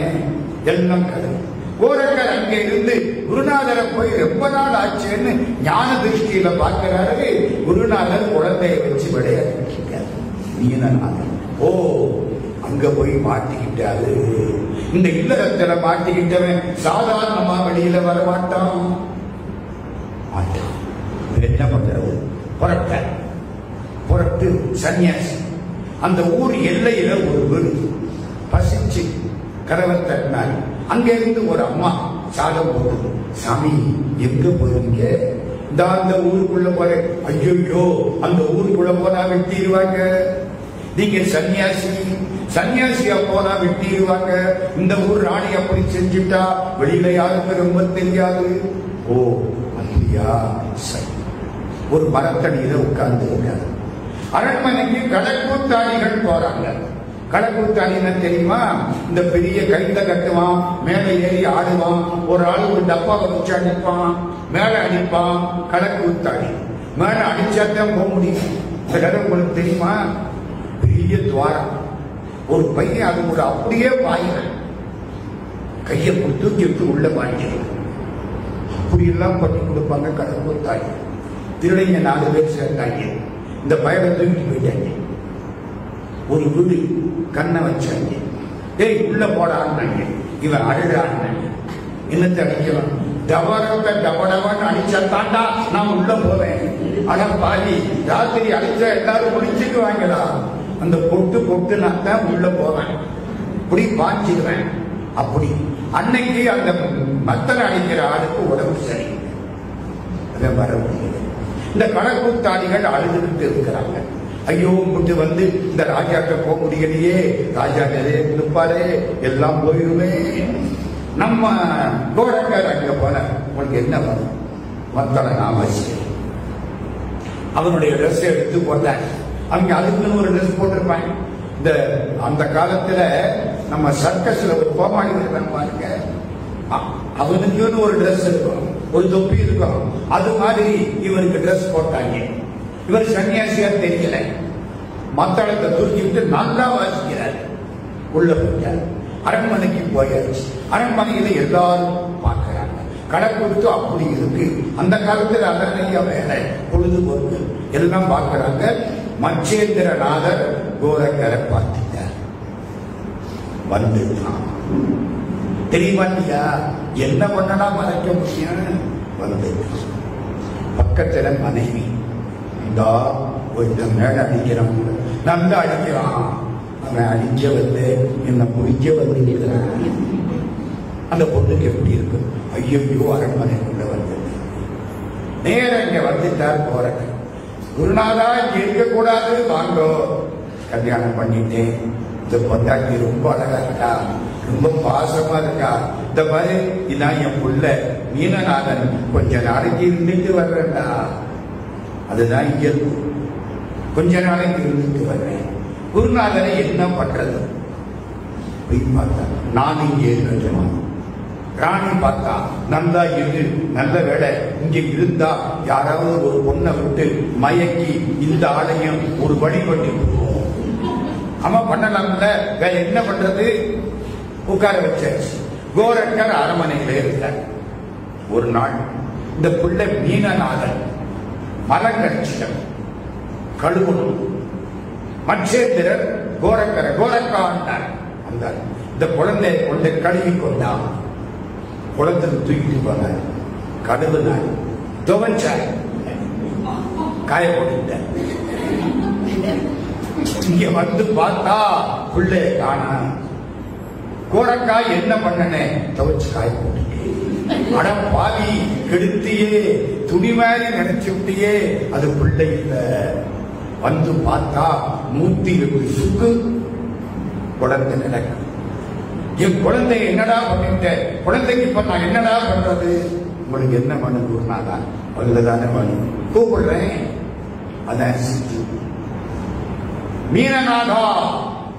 எல்லாம் கதை. கோரக்கர் அங்கே இருந்து குருநாதரை போய் ரொம்ப நாள் ஆச்சுன்னு ஞான திருஷ்டியில பார்க்கிறாரு. குருநாதர் குழந்தைய வச்சு விளையாடிருக்காரு. நீனாதன் ஓ அங்க போய் மாட்டிக்கிட்டாரு. இந்த இல்லறத்துல மாட்டிக்கிட்டவன் சாதாரணமா வெளியில வர மாட்டான். என்ன பண்றது? புறட்டு சன்னியாசி. அந்த ஊர் எல்லையில ஒரு வீடு. பசிச்சு கதவை தட்டினார். அங்க இருந்து ஒரு அம்மா சாதம் போடுது. சாமி எங்க போறீங்க? அந்த ஊருக்குள்ள போற. ஐயோ அந்த ஊருக்குள்ள போனா வெட்டிடுவாங்க. நீங்க சன்னியாசியா போனா வெட்டிடுவாங்க. இந்த ஊர் ராணி அப்படி செஞ்சுட்டா வெளியில யாருக்கு ரொம்ப தெரியாது. ஓ அப்படியா? சரி. ஒரு மரத்தடியில உட்கார்ந்து இருக்காரு. அரண்மனைக்கு கடக்கூத்தாடிகள் போறாங்க. கடக்கூத்தாடினா தெரியுமா? இந்த பெரிய கைத்த கட்டுவான், மேல ஏறி ஆடுவான். ஒரு ஆள் ஒரு டப்பாவை வச்சு அடிப்பான், மேல அடிப்பான். கடக்கூத்தாடி மேல அடிச்சாத்தான் போக முடியும். இந்த இடம் உங்களுக்கு தெரியுமா? பெரிய துவாரம். ஒரு பையன் அது கூட அப்படியே பாயிறான். கையை தூக்கி உள்ள பாய்க்கிறான். அப்படி எல்லாம் பண்ணி கொடுப்பாங்க கடக்கூத்தாடி. திருடைங்க 4 பேர் சேர்ந்தாங்க. இந்த பயனை தூக்கிட்டு போயிட்டாங்க. ஒரு வீடு கண்ணை வச்சாங்க. டேய் உள்ள போடான்னாங்க. இவன் அழுறான். என்னத்தை அடிக்கலாம்? டபரத்தை டபடவன் அடிச்சா தாண்டா நான் உள்ள போவேன். ஆனா பாதி ராத்திரி அடிச்சா எல்லாரும் முடிச்சுட்டு வாங்கலா. அந்த பொட்டு நான் தான் உள்ள போவேன், இப்படி பாய்ச்சிடுவேன். அப்படி அன்னைக்கு அந்த மத்தனை அடிக்கிற ஆளுக்கு உடம்பு சரி, அதை வர முடியல. இந்த கணக்கூத்தாடிகள் அழுதுகிட்டு இருக்கிறாங்க. ஐயோ குட்டு வந்து இந்த ராஜாட்ட போக முடியலையே, ராஜா நிறைய கொடுப்பாரே, எல்லாம் போயிருமே. நம்ம கோரக்கார் அங்க போன உங்களுக்கு என்ன வரும்? மத்தனை அவசியம் அவனுடைய ட்ரெஸ் எடுத்து போட்டாங்க. அவங்க அதுக்குன்னு ஒரு ட்ரெஸ் போட்டிருப்பாங்க. இந்த அந்த காலத்துல நம்ம சர்க்கஸ்ல ஒரு கோமாளி பாருங்க, அவனுக்குன்னு ஒரு ட்ரெஸ் இருக்கும், ஒரு தொப்பி இருக்கும். அது மாதிரி இவருக்கு ட்ரெஸ் போட்டாங்க. இவர் சன்னியாசியா தெரியல, மத்தளத்தை தூக்கிட்டு நல்லா வாசிக்கிறார். உள்ள போயிட்டார். அரண்மனைக்கு போயாச்சு. அரண்மனையில எல்லாரும் பார்க்கிறாங்க. கடற்கொடுத்து அப்படி இருக்கு. அந்த காலத்துல அதனைய வேலை பொழுதுபோக்கு எல்லாம் பார்க்கிறாங்க. மச்சேந்திரநாதர் கோரக்கரை பார்த்துட்டார். வந்துட்டான். தெரியுமா இல்லையா? என்ன பண்ணனா மறைக்க முடியும்? வந்துட்டான். பக்கத்துல மனைவி, இந்தா கொஞ்சம் மேல அடிக்கிறான், நல்லா அடிக்கிறான். அவன் அடிக்க வந்து என்ன முடிக்க வந்துக்கிறான். அந்த பொண்ணுக்கு எப்படி இருக்கு? ஐயோ அரண்மனைக்குள்ள வந்து நேர இங்க வந்துட்டார் கோரக்கர். குருநாதா இங்க இருக்கக்கூடாது, வாங்கோ. கல்யாணம் பண்ணிட்டேன். இந்த பொண்டாட்டி ரொம்ப அழகா இருக்கா, ரொம்ப பாசமா இருக்கா. இந்த மாதிரி இதான் என் புள்ள மீனநாதன், கொஞ்ச நாளைக்கு இருந்துட்டு வர்றேன்டா. அதுதான் இயல்பு. கொஞ்ச நாளைக்கு இருந்துட்டு வர்றேன். குருநாதனை என்ன பண்றது? பார்த்தா நான் இங்கே இருக்கட்டுமா? ராணி பார்த்தா நல்லா இரு, நல்ல வேலை. இங்க இருந்தா யாராவது ஒரு பொண்ணை விட்டு மயக்கி இந்த ஆலயம் ஒரு வழி பண்ணி கொடுப்போம். அவன் பண்ணலாம்ல, வேற என்ன பண்றது? உட்கார வச்சாச்சு. கோரக்கர் அரண்மனையில இருந்தார். ஒரு நாள் இந்த பிள்ளை மீனநாதன் மரங்கட்சிடம் கழுவணும். மச்சேந்திரர் கோரக்கரை கோரக்காண்டார். அந்த இந்த குழந்தையை கொண்டு கழுவி கொண்டான். குளத்துக்கு தூக்கிட்டு போனார். கழுவுனார், துவச்சார், காய போட்டுட்டார். இங்க வந்து பார்த்தா பிள்ளைய காண. கோரக்காய் என்ன பண்ணனே? துவச்சு காய போட்டுட்டே. அட பாவி, கெடுத்தியே, துணி மாதிரி நினைச்சு விட்டியே, அது பிள்ளை இல்ல. வந்து பார்த்தா 108 சுக்கு குழந்தை நடக்கும். என் குழந்தை என்னடா பண்ணிட்ட? குழந்தைக்கு இப்ப நான் என்னடா பண்றது? உங்களுக்கு என்ன பண்ணு குருநாதா? அதுலதானே பண்ணும், கூப்பிடுறேன். அதான் மீனநாதா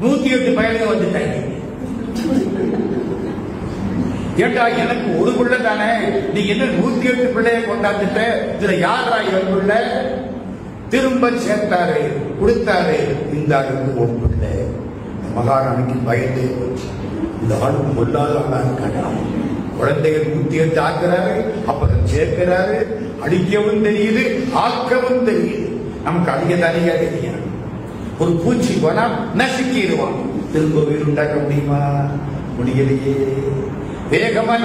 108 பயலுங்க வந்துட்டாங்க. ஏண்டா எனக்கு ஒரு பிள்ளை தானே, நீ என்ன 108 பிள்ளைய கொண்டாந்துட்ட? இதுல யாரா என் பிள்ளை? திரும்ப சேர்த்தாரு, கொடுத்தாரு. இந்த ஆளுக்கு ஒரு பிள்ளை. மகாராணிக்கு பயந்தே போச்சு. இந்த ஆளு பொல்லாத ஆளா இருக்காங்க. குழந்தைகள் 108 ஆக்குறாரு, அப்புறம் சேர்க்கிறாரு. அடிக்கவும் தெரியுது, ஆக்கவும் தெரியுது. நமக்கு அதிக தனியா தெரியும். ஒரு பூச்சி போனா நசுக்கிடுவான். திரும்ப உயிர் உண்டாக்க முடியுமா? முடியலையே. வேகமா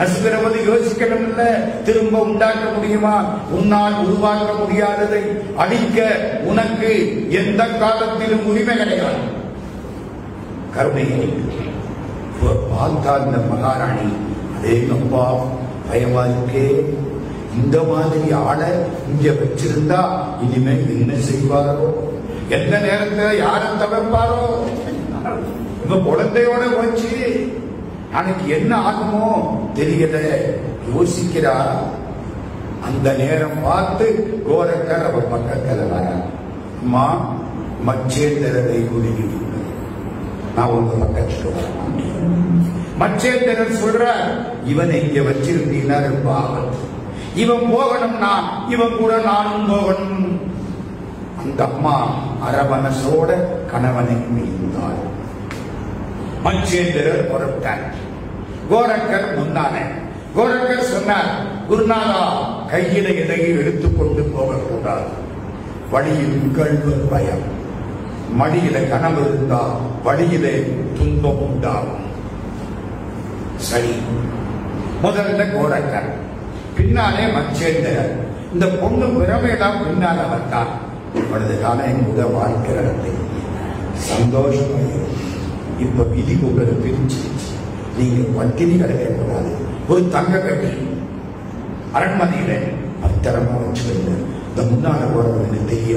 நசுக்கிறவது யோசிக்கணும் இல்ல, திரும்ப உண்டாக்க முடியுமா? உன்னால் உருவாக்க முடியாததை அடிக்க உனக்கு எந்த காலத்திலும் உரிமை கிடையாது. கருணையை பார்த்தா இந்த மகாராணி, அதே அப்பா பயமா இருக்கே, இந்த மாதிரி ஆளை இங்க வச்சிருந்தா இனிமே என்ன செய்வாரோ, எந்த நேரத்தில் யாரும் தவிர்ப்பாரோ, இந்த குழந்தையோட போச்சு, எனக்கு என்ன ஆகுமோ தெரியல, யோசிக்கிறா. அந்த நேரம் பார்த்து கோரக்கர் அவ பக்கத்தில் வர, அம்மா மச்சேந்திரரை உதவி, நான் உங்க பக்கத்துக்கு வர மாட்டேன். மச்சேந்திரன் சொல்ற, இவனை இங்க வச்சிருந்தீங்கன்னா ரொம்ப ஆபத்து, இவன் போகணும்னா இவன் கூட நானும் போகணும். அந்த அம்மா அரவணசோட கணவனை மீந்தாள். மச்சேந்திரர் புறப்பட்டார். கோரக்கர் முன்னானே. கோரக்கர் சொன்னார், குருநாதா கையில எதையும் எடுத்துக்கொண்டு போகக்கூடாது, வழியில் கள்வர் பயம், மடியில கனவு இருந்தா வழியிலே துன்பம் உண்டாகும். சரி, முதல்ல கோரக்கர், பின்னாலே மச்சேந்திரர். இந்த பொண்ணு பிறமையெல்லாம் பின்னால வந்தான். இவ்வளவு காலம் என் கூட வாழ்க்கை நடத்தி சந்தோஷமா. இப்ப விதி உங்களை பிரிச்சு நீங்க பட்டினி கிடைக்கக்கூடாது. ஒரு தங்க கட்டி அரண்மனையில பத்திரமா வச்சுக்கோங்க. இந்த முன்னால போறவங்களுக்கு தெரிய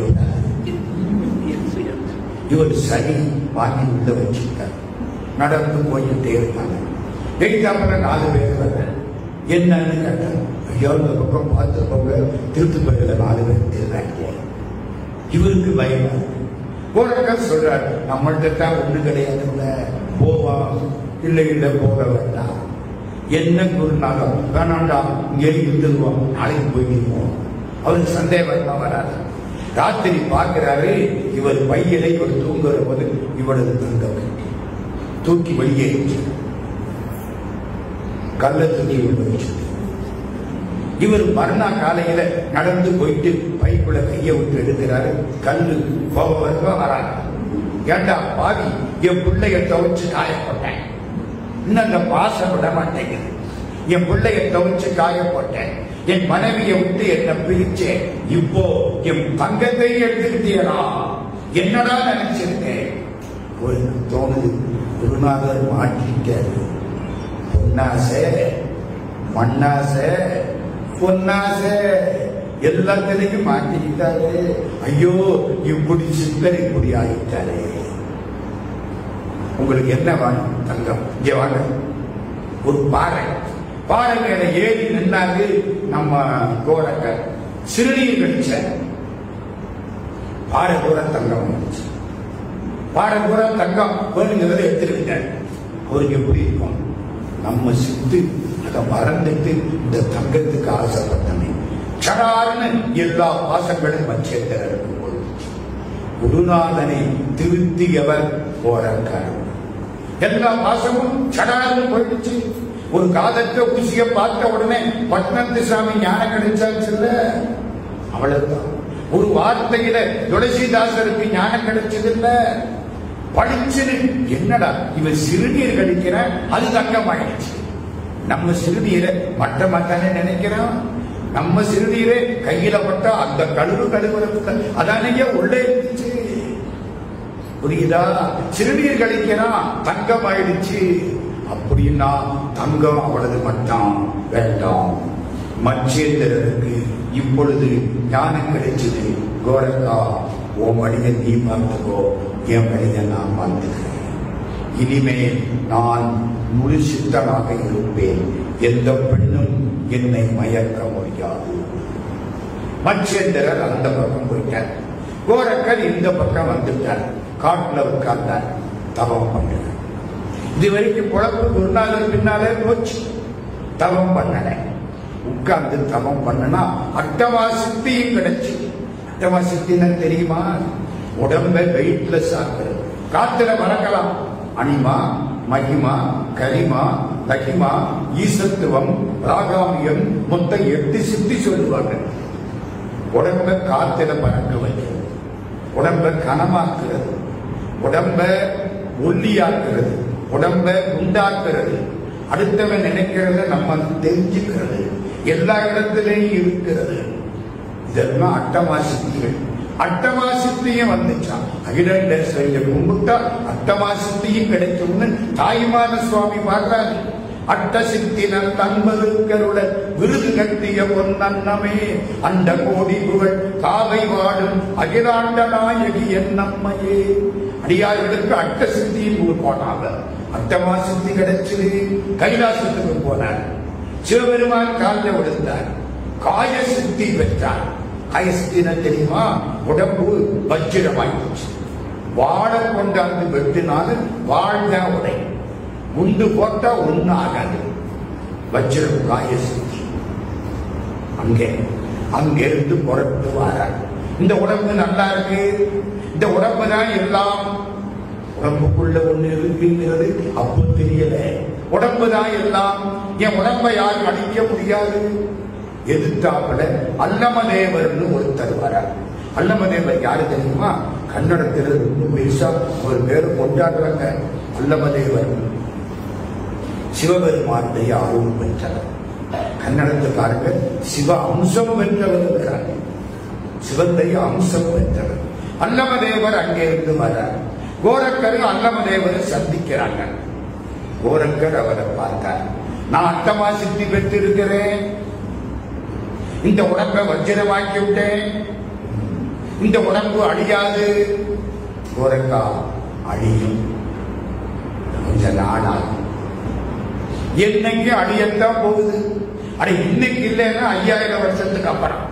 இவர் சரி வாங்கி உள்ள வச்சுட்டார். நடந்து போயிட்டே இருக்காங்க. எயிட்டாப்புல 4 பேர் வர என்னன்னு கேட்டாங்க. ஐயோ இந்த பக்கம் பார்த்து போங்க, திருத்து பயில 4 பேர் தேர்றாங்க. இவருக்கு பயமா இருக்கு. கோரக்கர் சொல்றார், நம்மள்கிட்ட தான் ஒண்ணு கிடையாது, போவா இல்லை இல்லை போக வேண்டாம். என்ன குருநாதம் வேணாண்டா, இங்கே இருந்துருவோம், நாளைக்கு போயிருவோம். அவருக்கு சந்தேகம் வராது. ராத்திரி பார்க்கிறாரு, இவர் பையனை ஒரு தூங்குற போது இவரது தங்க தூக்கி வெளியே கல்ல தூக்கி உள்ள வச்சு இவர் மறுநாள் காலையில நடந்து போயிட்டு பைக்குள்ள கையை விட்டு எடுக்கிறாரு. கல்லு கோபம் வராங்க. ஏண்டா பாவி, என் பிள்ளைய துவைச்சு காயப்பட்டேன், இன்னும் அந்த பாசம் விட மாட்டேங்குது. என் பிள்ளைய துவைச்சு காயப்பட்டேன், என் மனைவியை விட்டு என்ன பிரிச்சேன், இப்போ என் தங்கத்தை எடுத்துக்கிட்டீங்களா, என்னடா நினைச்சிருக்கேன். ஒரு தோணுது, குருநாதர் மாட்டிட்டாரு. பொன்னாசை மண்ணாசை பொன்னாசை எல்லாத்திலையும் மாட்டிக்கிட்டாரு. ஐயோ இப்படி சித்தர் இப்படி ஆகிட்டாரு. உங்களுக்கு என்ன வேணும்? தங்கம். இங்க வாங்க. ஒரு பாறை, பாறை மேல ஏறி நின்னாரு நம்ம கோரக்கர். சிறுநீர் கழிச்ச பாறை பூரா தங்கம் வந்துச்சு. பாறை பூரா தங்கம் வேணுங்கிறத எடுத்துக்கிட்டார். அவருக்கு எப்படி இருக்கும்? நம்ம சித்து அதை மறந்துட்டு இந்த தங்கத்துக்கு ஆசைப்பட்டமே. சடார்னு எல்லா பாசங்களும் மச்சேந்திரர் இருக்கும்போது குருநாதனை திருத்தியவர் கோரக்கர். எல்லா பாசமும் சடார்னு போயிடுச்சு. ஒரு காதற்ற ஊசிய பார்த்த உடனே பட்னத்து சாமி ஞானம் கிடைச்சாச்சுல்ல, அவ்வளவுதான். ஒரு வார்த்தையில துளசிதாசருக்கு ஞானம் கிடைச்சது இல்ல. படிச்சுன்னு என்னடா இவன் சிறுநீர் கழிக்கிற, அது தங்கமாயிடுச்சு. நம்ம சிறுநீரை மற்ற மத்தானே நினைக்கிறோம். நம்ம சிறுநீரை கையில பட்டா அந்த கழுவுறது அதானே உள்ளே இருந்துச்சு. புரியுதா? சிறுநீர் கழிக்கிறான், தங்கம் ஆயிடுச்சு. அப்படின்னா தங்கம் அவ்வளவு மட்டும் வேண்டாம். மச்சேந்திரருக்கு இப்பொழுது ஞானம் கிடைச்சது. கோரக்கா, உன் வழியை நீ பார்த்துக்கோ, என் வழியை நான் பார்த்துக்கிறேன். இனிமேல் நான் முழு சித்தனாக இருப்பேன். எந்த பெண்ணும் என்னை மயக்க முடியாது. மச்சேந்திரர் அந்த பக்கம் போயிட்டார். கோரக்கர் இந்த பக்கம் வந்துட்டார். காட்டுல உட்கார்ந்தார், தவம் பண்ணுறார். இதுவரைக்கும் குழப்பு குருநாதர் பின்னாலே போச்சு. தவம் பண்ணல, உட்கார்ந்து தவம் பண்ணனா அட்டவாசித்தியும் கிடைச்சு. அட்டவாசித்தின்னு தெரியுமா? உடம்ப வெயிட்லெஸ் ஆக்குறது. காத்துல பறக்கலாம். அனிமா, மகிமா, கரிமா, லகிமா, ஈசத்துவம், ராகாமியம், மொத்தம் 8 சித்தி சொல்லுவாங்க. உடம்ப காத்துல பறக்க வைக்கிறது, உடம்ப கனமாக்குறது, உடம்ப ஒல்லியாக்குறது, உடம்ப உண்டாக்குறது, அடுத்தவன் நினைக்கிறத நம்ம தெரிஞ்சுக்கிறது, எல்லா இடத்திலையும் இருக்கிறது. இதெல்லாம் அட்டமாசித்திகள். அட்டமாசித்தியும் வந்துச்சான். அகிலேஸ்வரிய கும்பிட்டா அட்டமாசித்தியும் கிடைக்கும்னு தாய்மான சுவாமி பாடுறாரு. அட்டசித்தினர் தன்பருக்களுடன் விருது கட்டிய பொன்னன்னமே, அண்ட கோடி புகழ் காவை வாடும் அகிலாண்ட நாயகி என்னம்மையே. அடியார்களுக்கு அட்டசித்தியும் போனாங்க. அட்டமாசித்தி கிடைச்சது. கைலாசத்துக்கு போனார். சிவபெருமான் காலில் விழுந்தார். காய சித்தி பெற்றார். காயசித்தின தெரியுமா? உடம்பு வஜ்ரமாயிடுச்சு. வாழை கொண்டாந்து வெட்டினாலும் வாழ்தான் உடை, குண்டு போட்டா ஒண்ணு ஆகாது. வஜ்ரம் காயசித்தி. அங்கிருந்து புறப்பட்டு வாரார். இந்த உடம்பு நல்லா இருக்கு, இந்த உடம்பு தான் எல்லாம். உடம்புக்குள்ள ஒண்ணு இருக்குங்கிறது அப்போ தெரியல. உடம்பு தான் எல்லாம். என் உடம்பை யாரும் அழிக்க முடியாது. எதிர்த்தாப்புல அல்லமதேவர்னு ஒருத்தர் வரார். அல்லமதேவர் யாரு தெரியுமா? கன்னடத்தில் ரொம்ப பெருசா ஒரு பேர் கொண்டாடுறாங்க, அல்லமதேவர். சிவபெருமானுடைய அருள் பெற்றவர். கன்னடத்துக்காரங்க சிவ அம்சம் பெற்றவர் இருக்கிறார். சிவனுடைய அம்சம் பெற்றவர். அல்லமதேவர் அங்கே இருந்து வர்றார். கோரக்கர் அல்லமதேவரை சந்திக்கிறாங்க. கோரக்கர் அவரை பார்த்தார். நான் அட்டமா சித்தி பெற்று இருக்கிறேன், இந்த உடம்பை வஜ்ரமாக்கி விட்டேன், இந்த உடம்பு அழியாது. கோரக்கா, அழியும், கொஞ்ச நாளாகும். என்னைக்கு அழியத்தான் போகுது. அட இன்னைக்கு இல்லைன்னா 5000 வருஷத்துக்கு அப்புறம்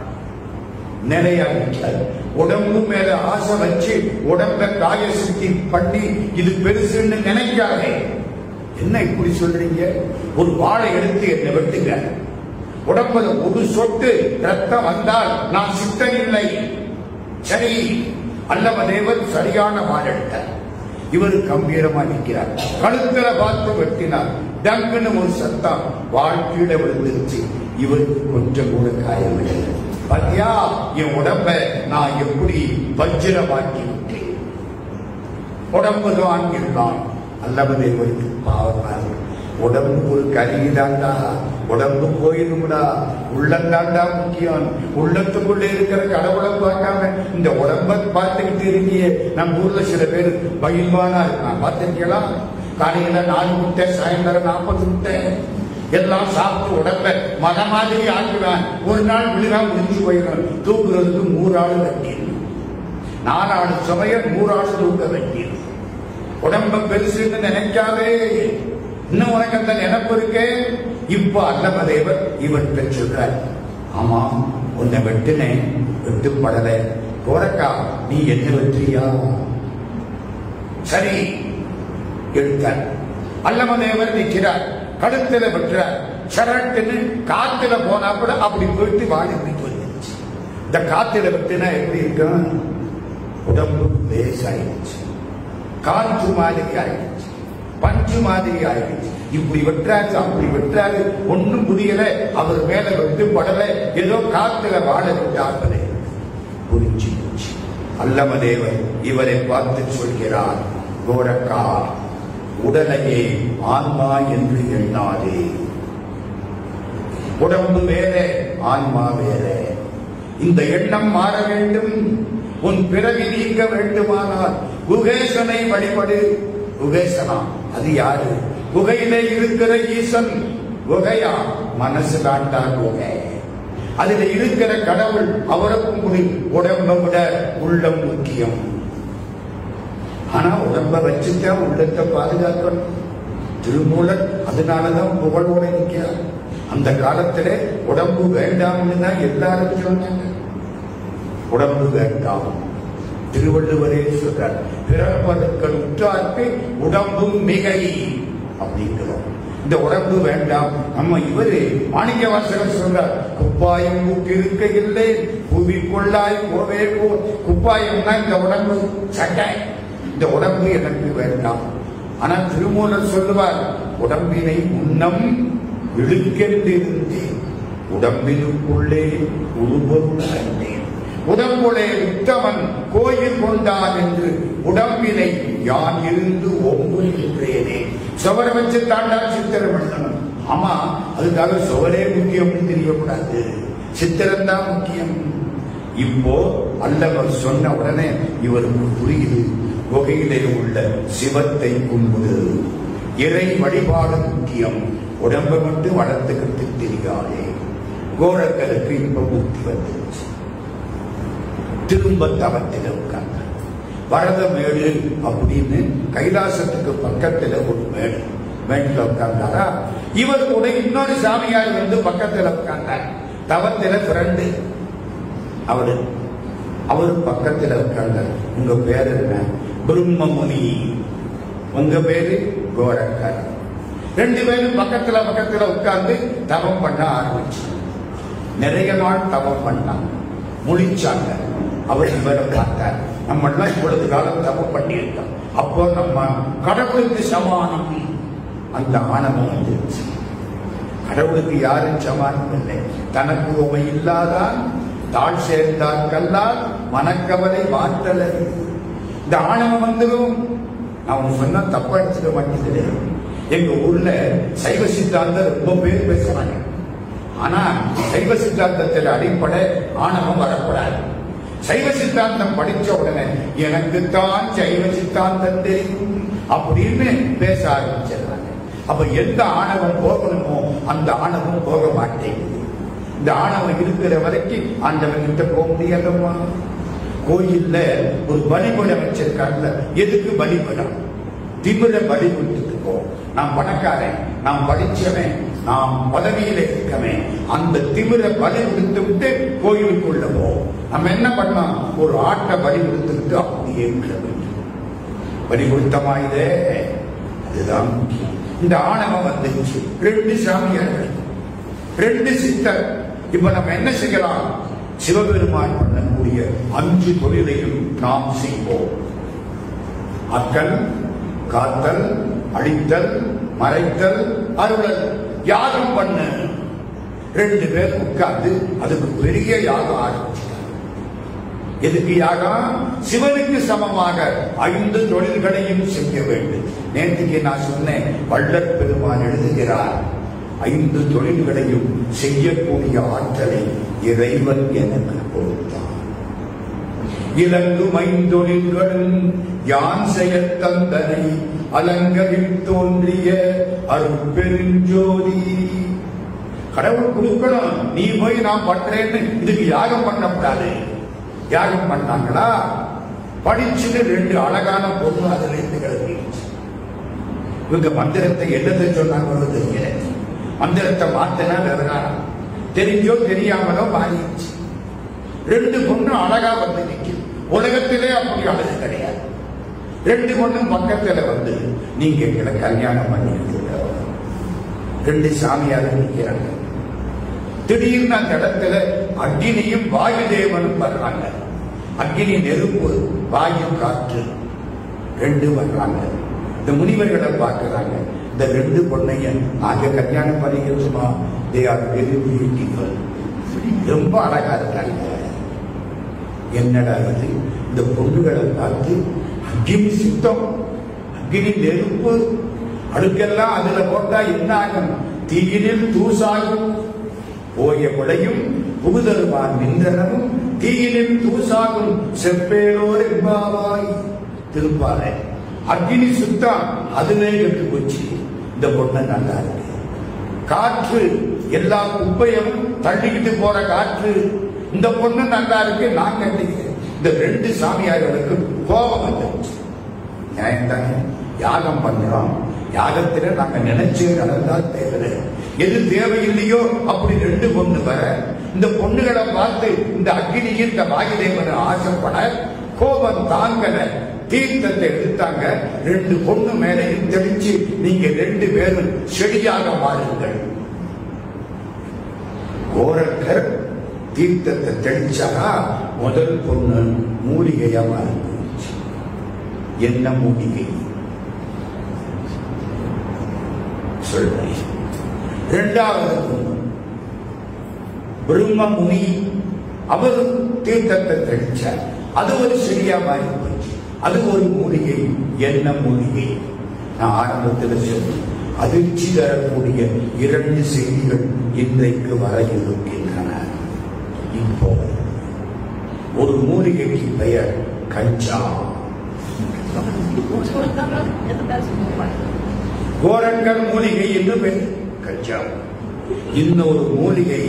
நிறைய உடம்பு மேல ஆசை வச்சு உடம்ப காய சுத்தி பண்ணி இது பெருசுன்னு நினைக்காதே. என்ன இப்படி சொல்றீங்க? ஒரு வாழை எடுத்து என்னை வெட்டுங்க, உடம்புல ஒரு சொட்டு ரத்தம் வந்தால் நான் சித்தன் இல்லை. சரி, அல்லமதேவர் சரியான வாழை எடுத்தார். இவர் கம்பீரமா நிற்கிறார். கழுத்துல பார்த்து வெட்டினார். டங்குன்னு ஒரு சத்தம், வாழ்க்கையில விழுந்துருச்சு. இவருக்கு கொஞ்சம் கூட காயமில்லை. பாத்தியா, என் உடம்ப நான் எப்படி வஜ்ரமாக்கி விட்டேன். உடம்புதான் இருந்தான். அல்லமதேவருக்கு பாவம். உடம்பு ஒரு கருவிதாண்டா, உடம்பு போயிருந்தா உள்ளந்தாண்டா முக்கியம். உள்ளத்துக்குள்ள இருக்கிற கடவுளை பார்க்காம இந்த உடம்பை பார்த்துக்கிட்டு இருக்கியே. நம்ம ஊர்ல சில பேர் பயில்வானா இருக்கான், பார்த்திருக்கீங்களா? காலையில 4 முட்டை, சாயந்தரம் 40 முட்டை எல்லாம் சாப்பிட்டு உடம்ப மத மாதிரி ஆக்குவான். ஒரு நாள் விழுகா முடிஞ்சு போயிடும். தூக்குறதுக்கு 100 ஆள் வெட்டிடும். 4 ஆள் சமயம் 100 ஆள் தூக்க வெட்டிடும். உடம்ப பெருசுன்னு நினைக்காதே. இன்னும் உனக்கு அந்த நினைப்பு இருக்கே. இப்ப அல்லமதேவர் இவர்கிட்ட சொல்றார், ஆமா உன்னை வெட்டினேன், வெட்டுப்படல. கோரக்கா, நீ என்ன வெற்றியா? சரி எடுத்தார். அல்லமதேவர் நிற்கிறார். கழுத்துல வெட்டுறார். சரட்டுன்னு காத்துல போனா கூட அப்படி போயிட்டு வாழி வந்துருச்சு. இந்த காத்துல வெட்டினா எப்படி இருக்கும்? உடம்பு லேசாயிடுச்சு, காற்று மாதிரி ஆயிடுச்சு, பஞ்சு மாதிரி ஆயிடுச்சு. இப்படி வெட்டுறாரு, அப்படி வெட்டுறாரு, ஒன்னும் புரியல. அவர் மேல வெட்டு படல, ஏதோ காத்துல வாழ விட்டார்களே. புரிஞ்சு போச்சு. அல்லமதேவர் இவரை பார்த்து சொல்கிறார், கோரக்கா, உடலையே ஆன்மா என்று எண்ணாதே. உடம்பு வேற, ஆன்மா வேற. இந்த எண்ணம் மாற வேண்டும். உன் பிறவி நீங்க வேண்டுமானால் குகேசனை வழிபடு. குகேசனா, அது யாரு? குகையிலே இருக்கிற ஈசன். குகையா? மனசு காட்டா குகை. அதுல இருக்கிற கடவுள். அவருக்கும் உடம்பை விட உள்ளம் முக்கியம். ஆனா உடம்ப வச்சுதான் உள்ளத்தை பாதுகாக்கணும். திருமூலர் அதனாலதான் புகழோட நிற்கிறார். அந்த காலத்திலே உடம்பு வேண்டாம்னு தான் எல்லாரும் சொன்னாங்க. உடம்பு வேண்டாம். திருவள்ளுவரே சொல்றார், பிறப்பதற்கள் உற்றார்க்கு உடம்பும் மிகை அப்படிங்கிறோம். இந்த உடம்பு வேண்டாம். நம்ம இவரு மாணிக்கவாசகர் சொல்றார், குப்பாயம் இருக்க இல்லை புவி கொள்ளாய் போவே போ. குப்பாயம்னா இந்த உடம்பு சட்டை. இந்த உடம்பு எனக்கு வேண்டாம். ஆனா திருமூலர் சொல்லுவார், உடம்பினை முன்னம் இழுக்கென்றிருந்தேன், உடம்பினுக்குள்ளே உருவம் கண்டேன். உடம்புலே உத்தமன் கோயில் கொண்டான் என்று உடம்பினை யான் இருந்து ஒம்புகின்றேனே. சுவர வச்சு தாண்டா சித்திரம் எழுதணும். ஆமா, அதுக்காக சுவரே முக்கியம் தெரியக்கூடாது, சித்திரம் தான் முக்கியம். இப்போ அல்லவர் சொன்ன உடனே இவருக்கு புரியுது, குகையிலே உள்ள சிவத்தை கும்பிடு, இறை வழிபாடு முக்கியம், உடம்பை மட்டும் வளர்த்துக்கிட்டு தெரியாதே. கோரக்கருக்கு இப்ப புத்தி வந்துருச்சு. திரும்ப தவத்தில் உட்கார்ந்த வரதமேடு அப்படின்னு கைலாசத்துக்கு பக்கத்துல ஒரு மேடு, மேட்டில் உட்கார்ந்தாரா. இவர் கூட இன்னொரு சாமியார் வந்து பக்கத்துல உட்கார்ந்தார். தவத்தில ஃப்ரெண்டு அவரு பக்கத்துல உட்கார்ந்தார். உங்க பேரு என்ன? பிரம்மமுனி. உங்க பேரு? கோரக்கர். 2 பேரும் பக்கத்துல உட்கார்ந்து தவம் பண்ண ஆரம்பிச்சு. நிறைய நாள் தவம் பண்ணாங்க, முழிச்சாங்க. அவர் இவரை பார்த்தார், நம்ம எல்லாம் இவ்வளவு காலம் தவம் பண்ணியிருக்கோம், அப்போ நம்ம கடவுளுக்கு சமானம். அந்த ஆணவம் வந்துருச்சு. கடவுளுக்கு யாரும் சமானம் இல்லை. தனக்கு உமை இல்லாதான் தாழ் சேர்ந்தார் கல்லால் மனக்கவலை மாற்றல். இந்த ஆணவம் வந்துடும். நான் சொன்னா தப்பா எடுத்துக்க மாட்டேங்குது. எங்க ஊர்ல சைவ சித்தாந்தம் ரொம்ப பேர் பேசுறாங்க. ஆனா சைவ சித்தாந்தத்தில் அடிப்படை ஆணவம் வரக்கூடாது. சைவ சித்தாந்தம் படிச்ச உடனே எனக்குத்தான் சைவ சித்தாந்தம் தெரியும் அப்படின்னு பேச ஆரம்பிச்சிடுறாங்க. அப்ப எந்த ஆணவம் போகணுமோ அந்த ஆணவம் போக மாட்டேங்குது. இந்த ஆணவம் இருக்கிற வரைக்கும் ஆண்டவன் கிட்ட போக முடியாதம்மா. கோயில்ல ஒரு பலிபீடம் வச்சிருக்காங்க. எதுக்கு பலிபீடம்? திமிர பலி கொடுத்துட்டு போ. நான் பணக்காரன், நான் படிச்சவன், நாம் பதவியில இருக்கவன், அந்த திமிர பலி கொடுத்து விட்டு கோயிலுக்குள்ள போ. நம்ம என்ன பண்ணலாம்? ஒரு ஆட்டை பலி கொடுத்துட்டு அப்படியே பலி கொடுத்தமா இதே. அதுதான் முக்கியம். இந்த ஆணவம் வந்துச்சு. 2 சாமியார்கள், 2 சித்தர். இப்ப நம்ம என்ன செய்யலாம்? சிவபெருமான் பண்ணக்கூடிய 5 தொழிலையும் நாம் செய்வோம். ஆக்கல், காத்தல், அழித்தல், மறைத்தல், அருளல். யாகம் பண்ணு. 2 பேர் உட்கார்ந்து அதுக்கு பெரிய யாகம் ஆரம்பிச்சிட்டாங்க. எதுக்கு யாகம்? சிவனுக்கு சமமாக 5 தொழில்களையும் செய்ய வேண்டும். நேற்றுக்கு நான் சொன்னேன், வள்ளற் பெருமான் எழுதுகிறார், 5 தொழில்களையும் செய்யக்கூடிய ஆற்றலை இறைவன் எனக்கு கொடுத்தான். இலங்கும் 5 தொழில்களும் யான் செயல் தந்தனை அலங்கரில் தோன்றிய அருட்பெருஞ்சோதி. கடவுள் கொடுக்கணும், நீ போய் நான் பண்றேன்னு இதுக்கு யாகம் பண்ணக்கூடாது. யாகம் பண்ணாங்களா? படிச்சுட்டு 2 அழகான பொண்ணு அதுல இருந்து கிளம்பிடுச்சு. இவங்க மந்திரத்தை என்னத்தை சொன்னாங்க? மந்திரத்தை மாத்தினா விவகாரம் தெரிஞ்சோ தெரியாமலோ மாறிடுச்சு. 2 பொண்ணு அழகா வந்து நிற்கும். உலகத்திலே அப்படி அழகு கிடையாது. 2 பொண்ணும் பக்கத்துல வந்து நீங்க எங்களை கல்யாணம் பண்ணிட்டு 2 சாமியாக நிற்கிறாங்க. திடீர்னு அந்த இடத்துல அக்னியும் வாயு தேவனும் வர்றாங்க. அக்னி நெருப்பு, வாயு காற்று 2 வர்றாங்க. இந்த முனிவர்களை பார்க்கிறாங்க. இந்த 2 பொண்ணையும் நாங்க கல்யாணம் பண்ணிக்கிறோமா? தே ஆர் வெரி பியூட்டிஃபுல், ரொம்ப அழகா இருக்காங்க. என்னடா இது? இந்த பொண்ணுகளை பார்த்து அக்னி சுத்தம், அக்னி நெருப்பு, அடுக்கெல்லாம் அதுல போட்டா என்ன ஆகும்? தீயினில் தூசாகும். போய கொடையும் புகுதருவான் நின்றனமும் தீயினில் தூசாகும் செப்பேலோர் என்பாவாய். திருப்பாறை அக்னி சுத்தம், அதுவே கெட்டு போச்சு. இந்த பொண்ணு நல்லா இருக்கு. காற்று, எல்லா குப்பையும் தள்ளிக்கிட்டு போற காற்று. இந்த பொண்ணு நல்லா இருக்கு, நான் கட்டிக்கிறேன். இந்த 2 சாமியார்களுக்கு கோபம் வந்துருச்சு. நியாயம்தானே? யாகம் பண்றோம், யாகத்துல நாங்க நினைச்சு நடந்தா தேவை. எது தேவையில்லையோ அப்படி 2 பொண்ணு வர, இந்த பொண்ணுகளை பார்த்து இந்த அக்னியில் இந்த வாயுதேவனை ஆசைப்பட கோபம் தாங்கல. தீர்த்தத்தை எடுத்தாங்க. 2 பொண்ணு மேலையும் தெளிச்சு நீங்க 2 பேரும் செடியாக மாறுங்கள். கோரக்கர் தீர்த்தத்தை தெளிச்சாரா? முதல் பொண்ணு மூலிகையா மாறிச்சு. என்ன மூலிகை சொல்றேன். 2வது பொண்ணு பிரம்ம முனி, அவரும் தீர்த்தத்தை தெளிச்சார். அது ஒரு செடியா மாறி போச்சு. அது ஒரு மூலிகை. என்ன மூலிகை? நான் ஆரம்பத்தில் சொன்னேன், அதிர்ச்சி தரக்கூடிய 2 செய்திகள் இன்றைக்கு வர இருக்கின்றன. இப்போ ஒரு மூலிகைக்கு பெயர் கஞ்சா. கோரங்கர் மூலிகை என்று பெயர் கஞ்சா. இன்னொரு மூலிகை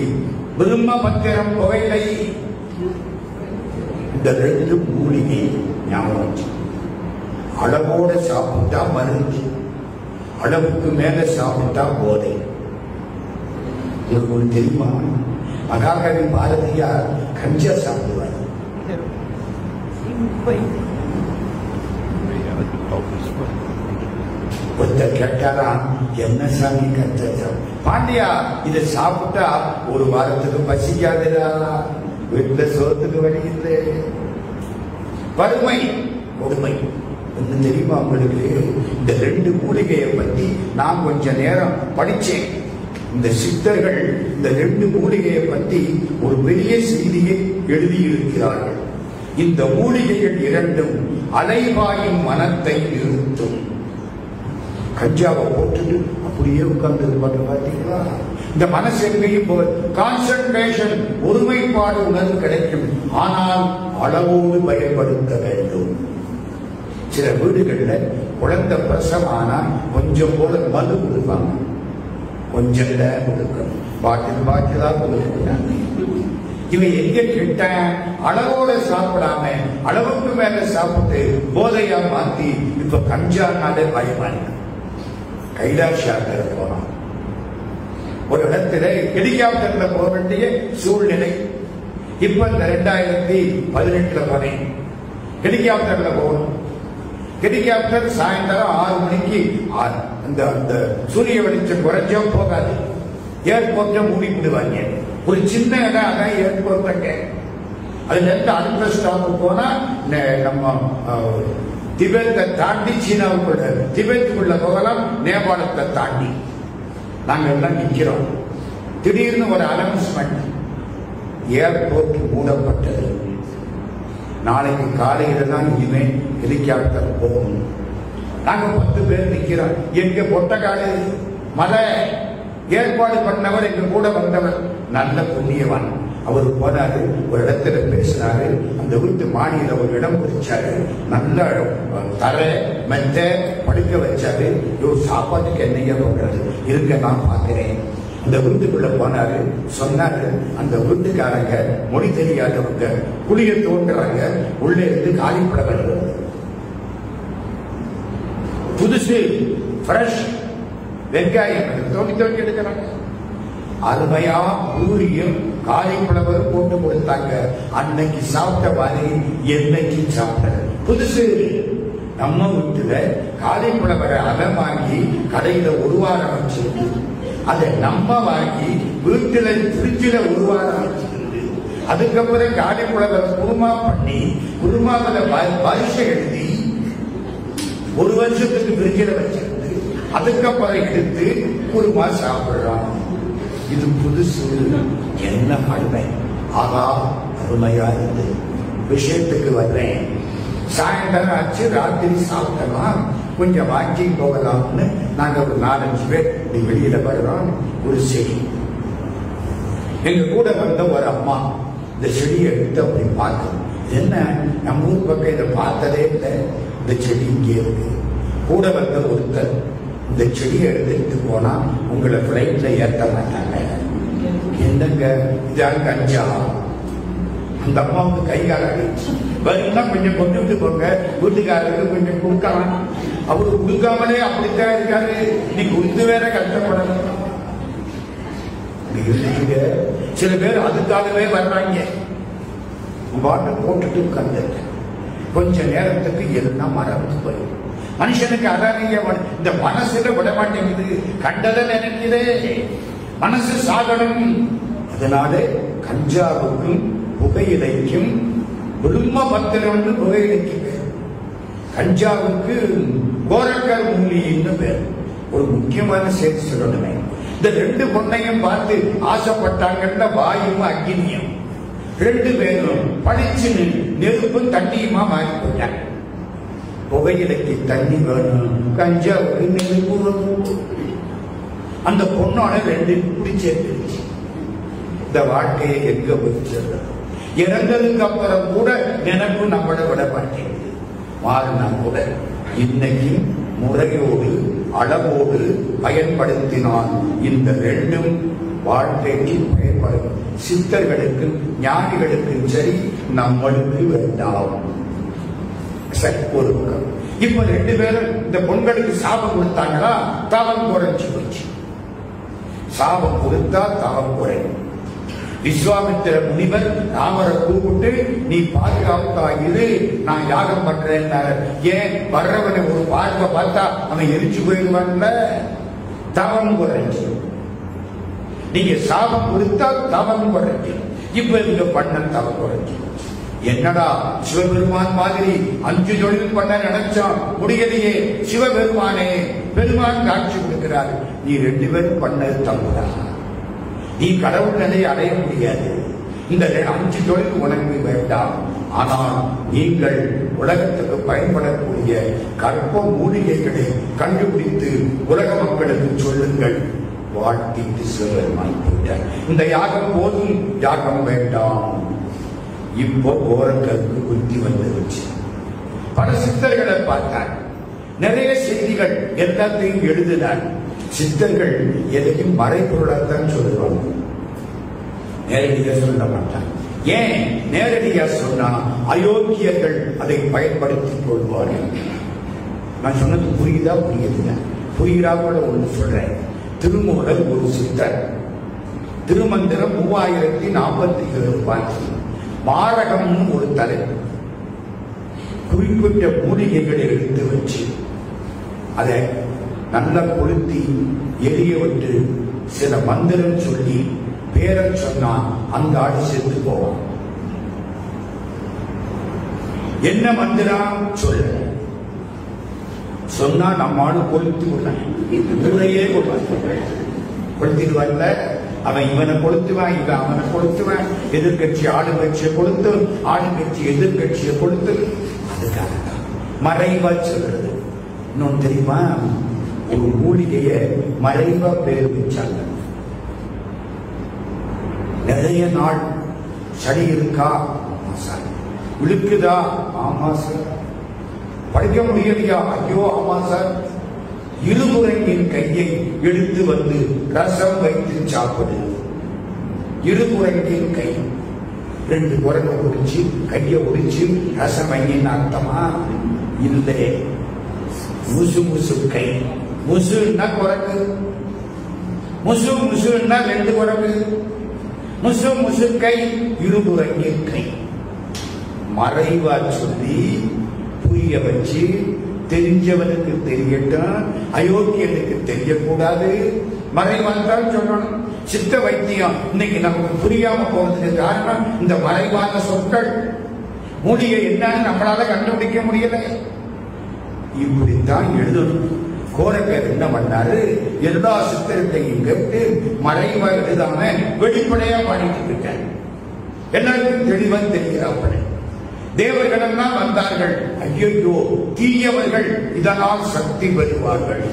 பிரம்ம பத்திரம் புகையிலை. இந்த 2 மூலிகை ஞாபகம். அளவோட சாப்பிட்டா மருந்து, அளவுக்கு மேல சாப்பிட்டா போதை. உங்களுக்கு தெரியுமா? மகாகவி பாரதியார் கஞ்சா சாப்பிடுவார். ஒருத்தர் கேட்டாரா, என்ன சாமி கஞ்சா? பாண்டியா, இதை சாப்பிட்டா 1 வாரத்துக்கு பசிக்காதுடா, வீட்டுல சோத்துக்கு வழி இல்லை. வறுமை, கொடுமை. என்ன தெரியுமா உங்களுக்கு? இந்த 2 மூலிகையை பத்தி நான் கொஞ்ச நேரம் படிச்சேன். இந்த சித்தர்கள் இந்த 2 மூலிகையை பத்தி ஒரு பெரிய செய்தியை எழுதியிருக்கிறார்கள். இந்த மூலிகைகள் 2ம் அலைவாயும் மனத்தை நிறுத்தும். கஞ்சாவை போட்டுட்டு அப்படியே உட்கார்ந்து இருப்பாங்க. பார்த்தீங்களா? இந்த மனசு எங்கேயும் போய் கான்சன்ட்ரேஷன், ஒருமைப்பாடு உணர்வு கிடைக்கும். ஆனால் அளவோடு பயன்படுத்த வேண்டும். சில வீடுகள்ல குழந்தை பிரசவமானா கொஞ்சம் போல மது கொடுப்பாங்க, கொஞ்சம் கொடுக்கணும், பாட்டிலா கொடுக்கணும். இவன் எங்க கிட்ட அளவோட சாப்பிடாம அளவுக்கு மேல சாப்பிட்டு போதையா மாத்தி இப்ப கஞ்சானாலே பயமா இருக்கு. கைலாஷ் யாத்திரை போனோம். ஒரு இடத்துல ஹெலிகாப்டர்ல போக வேண்டிய சூழ்நிலை. இப்ப இந்த 2018 போனேன். ஹெலிகாப்டர்ல போகணும். ஹெலிகாப்டர் சாயந்தரம் 6 மணிக்கு அந்த சூரிய வெளிச்சம் குறைஞ்சோ போகாது. ஏர்போர்ட்டை மூடிவிடுவாங்க. ஒரு சின்ன இடம் அதான் ஏர்போர்ட். அதுல இருந்து அடுத்த ஸ்டாப் போனா நம்ம திபெத்தை தாண்டி சீனாவுக்குள்ள, திபெத்துக்குள்ள போகலாம், நேபாளத்தை தாண்டி. நாங்க எல்லாம் நிக்கிறோம். திடீர்னு ஒரு அனௌன்ஸ்மெண்ட், ஏர்போர்ட் மூடப்பட்டது. நாளைக்கு காலையில தான் இனிமே ஹெலிகாப்டர் போகும். நாங்க 10 பேர் நிக்கிறோம். எங்க பொட்டக்காடு மலை ஏற்பாடு பண்ணவர் எங்க கூட வந்தவர் நல்ல புண்ணியவான். அவர் போனாரு, ஒரு இடத்துல பேசினாரு. அந்த வீட்டு மாடியில ஒரு இடம் பிடிச்சாரு. நல்ல தர மெத்த படுக்க வச்சாரு. சாப்பாட்டுக்கு என்னையா பண்றது இருக்க நான் பாக்குறேன். அந்த வீட்டுக்குள்ள போனாரு. சொன்னாரு, அந்த வீட்டுக்காரங்க மொழி தெரியாதவங்க குளிய தோன்றாங்க. உள்ளே இருந்து காலிப்பட வருகிறது. புதுசு ஃப்ரெஷ் வெங்காயம் தோண்டி எடுக்கிறாங்க. அருமையா பூரியும் காலிப்பழவரும் போட்டு கொடுத்தாங்க. அன்னைக்கு சாப்பிட்ட மாதிரி என்னைக்கு சாப்பிட்ட புதுசு. நம்ம வீட்டுல காலிப்பழவரை அதை வாங்கி கடையில ஒரு வாரம் வச்சிருக்கு. அதை நம்ம வாங்கி வீட்டுல ஃப்ரிட்ஜில் ஒரு வாரம் வச்சிருக்கு. அதுக்கப்புறம் காலிப்பழவரை குருமா பண்ணி குருமாவில பரிசை எழுதி 1 வருஷத்துக்கு ஃப்ரிட்ஜில் வச்சிருக்கு. அதுக்கப்புறம் எடுத்து குருமா சாப்பிடுறான். இது புதுசு. என்ன அருமை! ஆகா, அருமையா இருந்து விஷயத்துக்கு வர்றேன். சாயந்தரம் ஆச்சு, ராத்திரி சாப்பிட்டலாம், கொஞ்சம் வாக்கிங் போகலாம்னு நாங்க ஒரு 4-5 பேர் வெளியில வர்றோம். ஒரு செடி, எங்க கூட வந்த ஒரு அம்மா இந்த செடியை எடுத்து அப்படி பார்த்தோம். என்ன, நம்ம ஊர் பக்கம் இதை பார்த்ததே இல்லை. இந்த செடி இங்கே இருக்கு. கூட வந்த ஒருத்தர், இந்த செடியை எடுத்துட்டு போனா உங்களை பிளைட்ல ஏற்ற மாட்டாங்க. என்னங்க, இதான் கஞ்சா. அந்த அம்மாவுக்கு கைகால வரும்னா கொஞ்சம் கொண்டு போங்க, வீட்டுக்காரருக்கு கொஞ்சம் கொடுக்கலாம். அவரு கொடுக்காமலே அப்படித்தான் இருக்காரு. நீ கொடுத்து வேற கஷ்டப்படணும். சில பேர் அதுக்காகவே வர்றாங்க. பாட்டு போட்டுட்டு உட்கார்ந்து கொஞ்ச நேரத்துக்கு எல்லாம் மறந்து போயிடும். மனுஷனுக்கு அதானிய இந்த மனசுல விட மாட்டேங்குது. கண்டதை நினைக்கிறே மனசு சாகனம். அதனால கஞ்சாவுக்கும் புகையிலைக்கும் விரும்ப பத்திரம் புகையிலைக்கு பேர். கஞ்சாவுக்கு கோரக்கர் மூலின்னு பேர். ஒரு முக்கியமான செய்தி சொல்லணுமே, இந்த 2 பொண்ணையும் பார்த்து ஆசைப்பட்டாங்கன்ற வாயும் அக்னியும் 2 பேரும் படிச்சு நெருப்பும் தண்ணியுமா மாறி போட்டாங்க. புகையிலைக்கு தண்ணி வேணும், கஞ்சாவுக்கு நெருப்பு வேணும். அந்த பொண்ணோட 2 பிடிச்சிருந்துச்சு. இந்த வாழ்க்கையை எங்க போயிட்டு இறந்ததுக்கு அப்புறம் கூட நினைப்பு நம்மள விட மாட்டேங்குது. மாறினா கூட இன்னைக்கு முறையோடு அளவோடு பயன்படுத்தினால் இந்த 2ம் வாழ்க்கைக்கு பயன்படும். சித்தர்களுக்கும் ஞானிகளுக்கும் சரி, நம்மளுக்கு வேண்டாம். ஒரு இப்ப 2 பேரும் இந்த பொண்களுக்கு சாபம் கொடுத்தாங்களா, தவம் குறைஞ்சு போச்சு. சாபம் கொடுத்தா தவம் குறையும். விஸ்வாமித்திர முனிவர் ராமரை கூப்பிட்டு, நீ பாதுகாப்பா இரு, நான் யாகம் பண்றேன். ஏன், வர்றவனை ஒரு பார்வை பார்த்தா அவன் எரிச்சு போயிடுவான்ல. தவம் குறைஞ்சு. நீங்க சாபம் கொடுத்தா தவம் குறைஞ்சு. இப்ப இவங்க பண்ண தவம் குறைஞ்சு. என்னடா சிவபெருமான் மாதிரி 5 தொழில் பண்ண நினைச்சோம், முடியலையே. சிவபெருமானே, பெருமான் காட்சி கொடுக்கிறார். நீ 2 பேரும் பண்ணது தப்புடா. நீ கடவுள் நிலையை அடைய முடியாது. இந்த 5 தொழில் உனக்கு வேண்டாம். ஆனால் நீங்கள் உலகத்துக்கு பயன்படக்கூடிய கற்ப மூலிகைகளை கண்டுபிடித்து உலக மக்களுக்கு சொல்லுங்கள். வாழ்த்திட்டு சிவபெருமான் போயிட்டார். இந்த யாகம் போதும், யாகம் வேண்டாம். இப்போ கோரக்கருக்கு புத்தி வந்துருச்சு. பல சித்தர்களை பார்த்தார், நிறைய செய்திகள் எல்லாத்தையும் எழுதினார். சித்தர்கள் எதையும் மறைபொருளாத்தான் சொல்லுவாங்க, நேரடியா சொல்ல மாட்டாங்க. ஏன் நேரடியா சொன்னா அயோக்கியர்கள் அதை பயன்படுத்திக் கொள்வார்கள். நான் சொன்னது புரியுதா? புரியுதுங்க. புரியுதா கூட ஒன்று சொல்றேன். திருமூலர் ஒரு சித்தர். திருமந்திரம் 3047 பாட்டு. மாரகம்னு ஒரு தலைப்பு. குறிப்பிட்ட மூலிகைகளை எடுத்து வச்சு அதை நல்லா கொளுத்தி எரிய விட்டு சில மந்திரம் சொல்லி பேரை சொன்னா அந்த ஆடு செத்து போவான். என்ன மந்திரம் சொல்ல சொன்னா நம்ம ஆடு கொளுத்தி ஊரையே கொளுத்திடுவான்ல. அவன் இவனை கொளுத்துவான், இவன் அவனை கொளுத்துவான். எதிர்கட்சி ஆளுங்கட்சியை கொளுத்து, ஆளுங்கட்சி எதிர்கட்சியை கொளுத்து. அதுக்காக மறைவா சொல்றது. இன்னொன்னு தெரியுமா? ஒரு மூலிகைய மறைவா பேர் வச்சாங்க. நிறைய நாள் சளி இருக்கா? ஆமா சார். இழுக்குதா? ஆமா சார். படிக்க முடியலையா? ஐயோ ஆமா சார். இருபுறங்கின் கையை எடுத்து வந்து ரசம் வைத்து சாப்பிடு. இருபுறங்கின் கை, 2 குரங்க ஒடிச்சு கையை ஒடிச்சு ரசம் வைங்கின்னு அர்த்தமா? இல்லை. முசு முசு கை. முசுன்னா குரங்கு, முசு முசுன்னா 2 குரங்கு. முசு முசு கை, இருபுறங்கின் கை. மறைவா சொல்லி புரிய வச்சு தெரிஞ்சவனுக்கு தெரியட்டும், அயோக்கியனுக்கு தெரியக்கூடாது. மறைவால்தான் சொல்லணும். சித்த வைத்தியம் இன்னைக்கு நமக்கு புரியாம போறதுக்கு காரணம் இந்த மறைவான சொற்கள். மூலிகை என்னன்னு நம்மளால கண்டுபிடிக்க முடியல. இப்படித்தான் எழுதணும். கோரக்கர் என்ன பண்ணாரு? எல்லா சித்திரத்தையும் கேட்டு மறைவா எழுதாம வெளிப்படையா பாடிட்டு இருக்காரு. எல்லாருக்கும் தெளிவா தெரிகிறாப்பட. தேவர்கள் எல்லாம் வந்தார்கள். ஐயோ, தீயவர்கள் இதனால் சக்தி பெறுவார்கள்,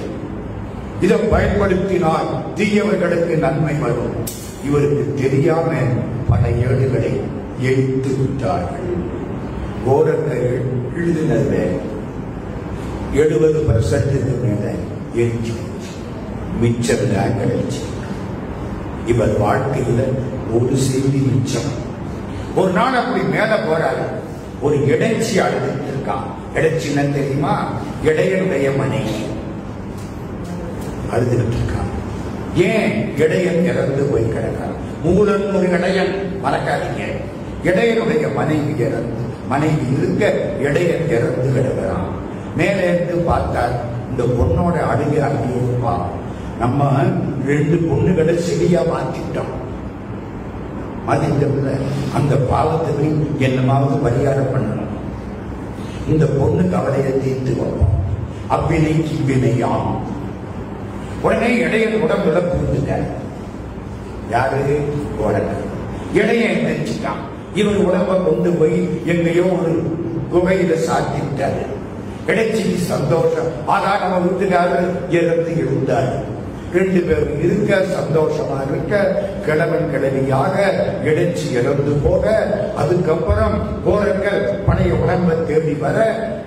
இதை பயன்படுத்தினால் தீயவர்களுக்கு நன்மை வரும். இவருக்கு தெரியாம பல ஏடுகளை எழுத்து விட்டார்கள். கோரக்கர் எழுதினது 70% மேல எழுச்சி, மிச்சம் கிடைச்சு. இவர் வாழ்க்கையில ஒரு செய்தி மிச்சம். ஒரு நாள் அப்படி மேல போறாரு. ஒரு இடைச்சி அழுதுட்டு இருக்கான். இடைச்சின்னு தெரியுமா? இடையனுடைய மனைவி அழுதுகிட்டு இருக்கான். ஏன்? இடையன் இறந்து போய் கிடக்கான். மூலன் ஒரு இடையன், மறக்காதீங்க. இடையனுடைய மனைவி இறந்து, மனைவி இருக்க இடையன் இறந்து கிடக்கிறான். மேலே இருந்து பார்த்தார், இந்த பொண்ணோட அழுகை அங்கே இருப்பான். நம்ம 2 பொண்ணுகளை செடியா மாத்திட்டோம். அந்த பாவத்துக்கு என்னமாவது பரிகாரம் பண்ணணும். இந்த பொண்ணு கவலையை தீர்த்து வைப்போம். அவ்வினைக்கு வினையாம். உடனே இடையன் உடம்புல பூந்துட்ட. யாரு? கோரக்கர். இடையன் நினைச்சுட்டான். இவர் உடம்ப கொண்டு போய் எங்கேயோ ஒரு குகையில சாத்திட்டாரு. இடைச்சிக்கு சந்தோஷம். ஆனா நம்ம வீட்டுக்காரர் இறந்து எழுந்தாரு. 2 பேரும் இருக்க, சந்தோஷமா இருக்க, கிழவன் கிழவியாக இடைச்சி இறந்து போக, அதுக்கப்புறம் கோரக்கர் பழைய உடம்பை தேடி வர,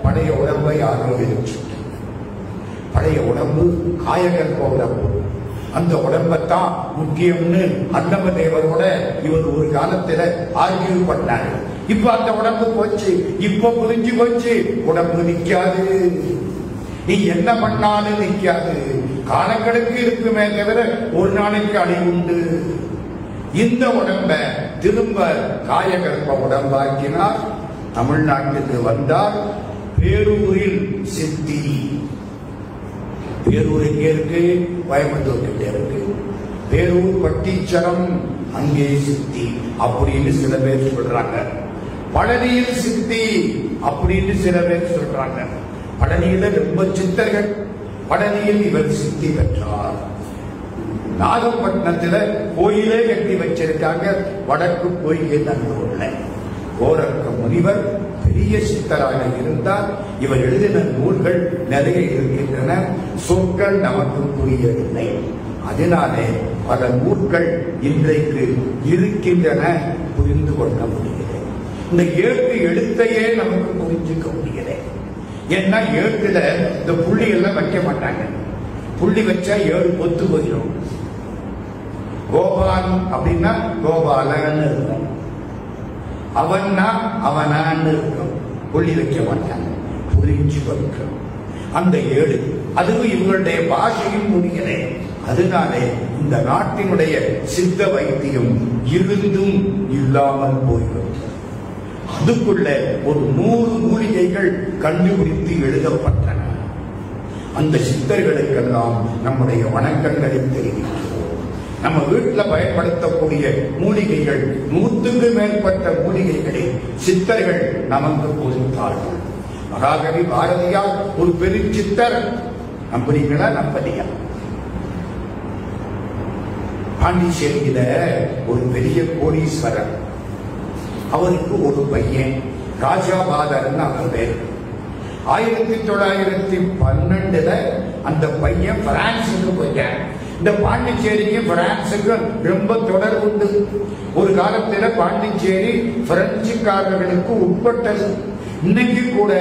பழைய உடம்பை யாரோ எரிச்சு. பழைய உடம்பு காயகற்ப உடம்பு. அந்த உடம்பத்தான் முக்கியம்னு அன்னம தேவரோட இவர் ஒரு காலத்துல ஆர்கியூ பண்ணாரு. இப்ப அந்த உடம்பு போச்சு. இப்ப புரிஞ்சு போச்சு, உடம்பு நிக்காது. நீ என்ன பண்ணாலும் நிக்காது. காலங்களுக்கு இருக்குமே தவிர ஒரு நாளைக்கு அழிவுண்டு. இந்த உடம்ப திரும்ப காயகற்ப உடம்பாக்கினார். தமிழ்நாட்டுக்கு வந்தால் பேரூரில் சித்தி. பேரூர் எங்கே இருக்கு? கோயம்புத்தூர் கிட்ட இருக்கு. பேரூர் பட்டீச்சரம், அங்கே சித்தி அப்படின்னு சில பேர் சொல்றாங்க. பழனியில் சித்தி அப்படின்னு சில பேர் சொல்றாங்க. பழனியில ரொம்ப சித்தர்கள். பழனியில் இவர் சித்தி பெற்றார். நாகப்பட்டினத்துல கோயிலே கட்டி வச்சிருக்காங்க. வடக்கு பொய்கை நல்லூர்ல கோரக்க முனிவர் பெரிய சித்தராக இருந்தால் இவர் எழுதின நூல்கள் நிறைய இருக்கின்றன. சொற்கள் நமக்கு புரியவில்லை. அதனாலே பல நூல்கள் இன்றைக்கு இருக்கின்றன, புரிந்து கொள்ள முடியல. இந்த ஏட்டு எழுத்தையே நமக்கு புரிஞ்சுக்க முடியல. ஏன்னா ஏட்டுல இந்த புள்ளி எல்லாம் வைக்க மாட்டாங்க. புள்ளி வச்சா ஏழு பொத்து போயிடும். கோபால் அப்படின்னா கோபாலன்னு இருக்கும், அவன்னா அவனான்னு இருக்கும். புள்ளி வைக்க மாட்டாங்க, புரிஞ்சு வைக்கும். அந்த ஏழு அதுவும் இவங்களுடைய பாஷையும் முடியலே. அதனாலே இந்த நாட்டினுடைய சித்த வைத்தியம் இருந்தும் இல்லாமல் போய்விட்டது. அதுக்குள்ள ஒரு 100 மூலிகைகள் கண்டுபிடித்து எழுதப்பட்டன. அந்த சித்தர்களுக்கெல்லாம் நம்முடைய வணக்கங்களை தெரிவிக்கிறோம். நம்ம வீட்டில் பயன்படுத்தக்கூடிய மூலிகைகள் 100க்கு மேற்பட்ட மூலிகைகளை சித்தர்கள் நமக்கு கொடுத்தார்கள். மகாகவி பாரதியார் ஒரு பெரும் சித்தர். நம்புறீங்களா நம்பலையா? பாண்டிச்சேரியில ஒரு பெரிய கோடீஸ்வரர், அவருக்கு ஒரு பையன் ராஜாபாதர்னு அவர் பேர். 1912 அந்த பையன் பிரான்ஸுக்கு போயிட்டான். இந்த பாண்டிச்சேரிக்கு பிரான்ஸுக்கு ரொம்ப தொடர்பு உண்டு. ஒரு காலத்துல பாண்டிச்சேரி பிரெஞ்சுக்காரர்களுக்கு உட்பட்டது. இன்னைக்கு கூட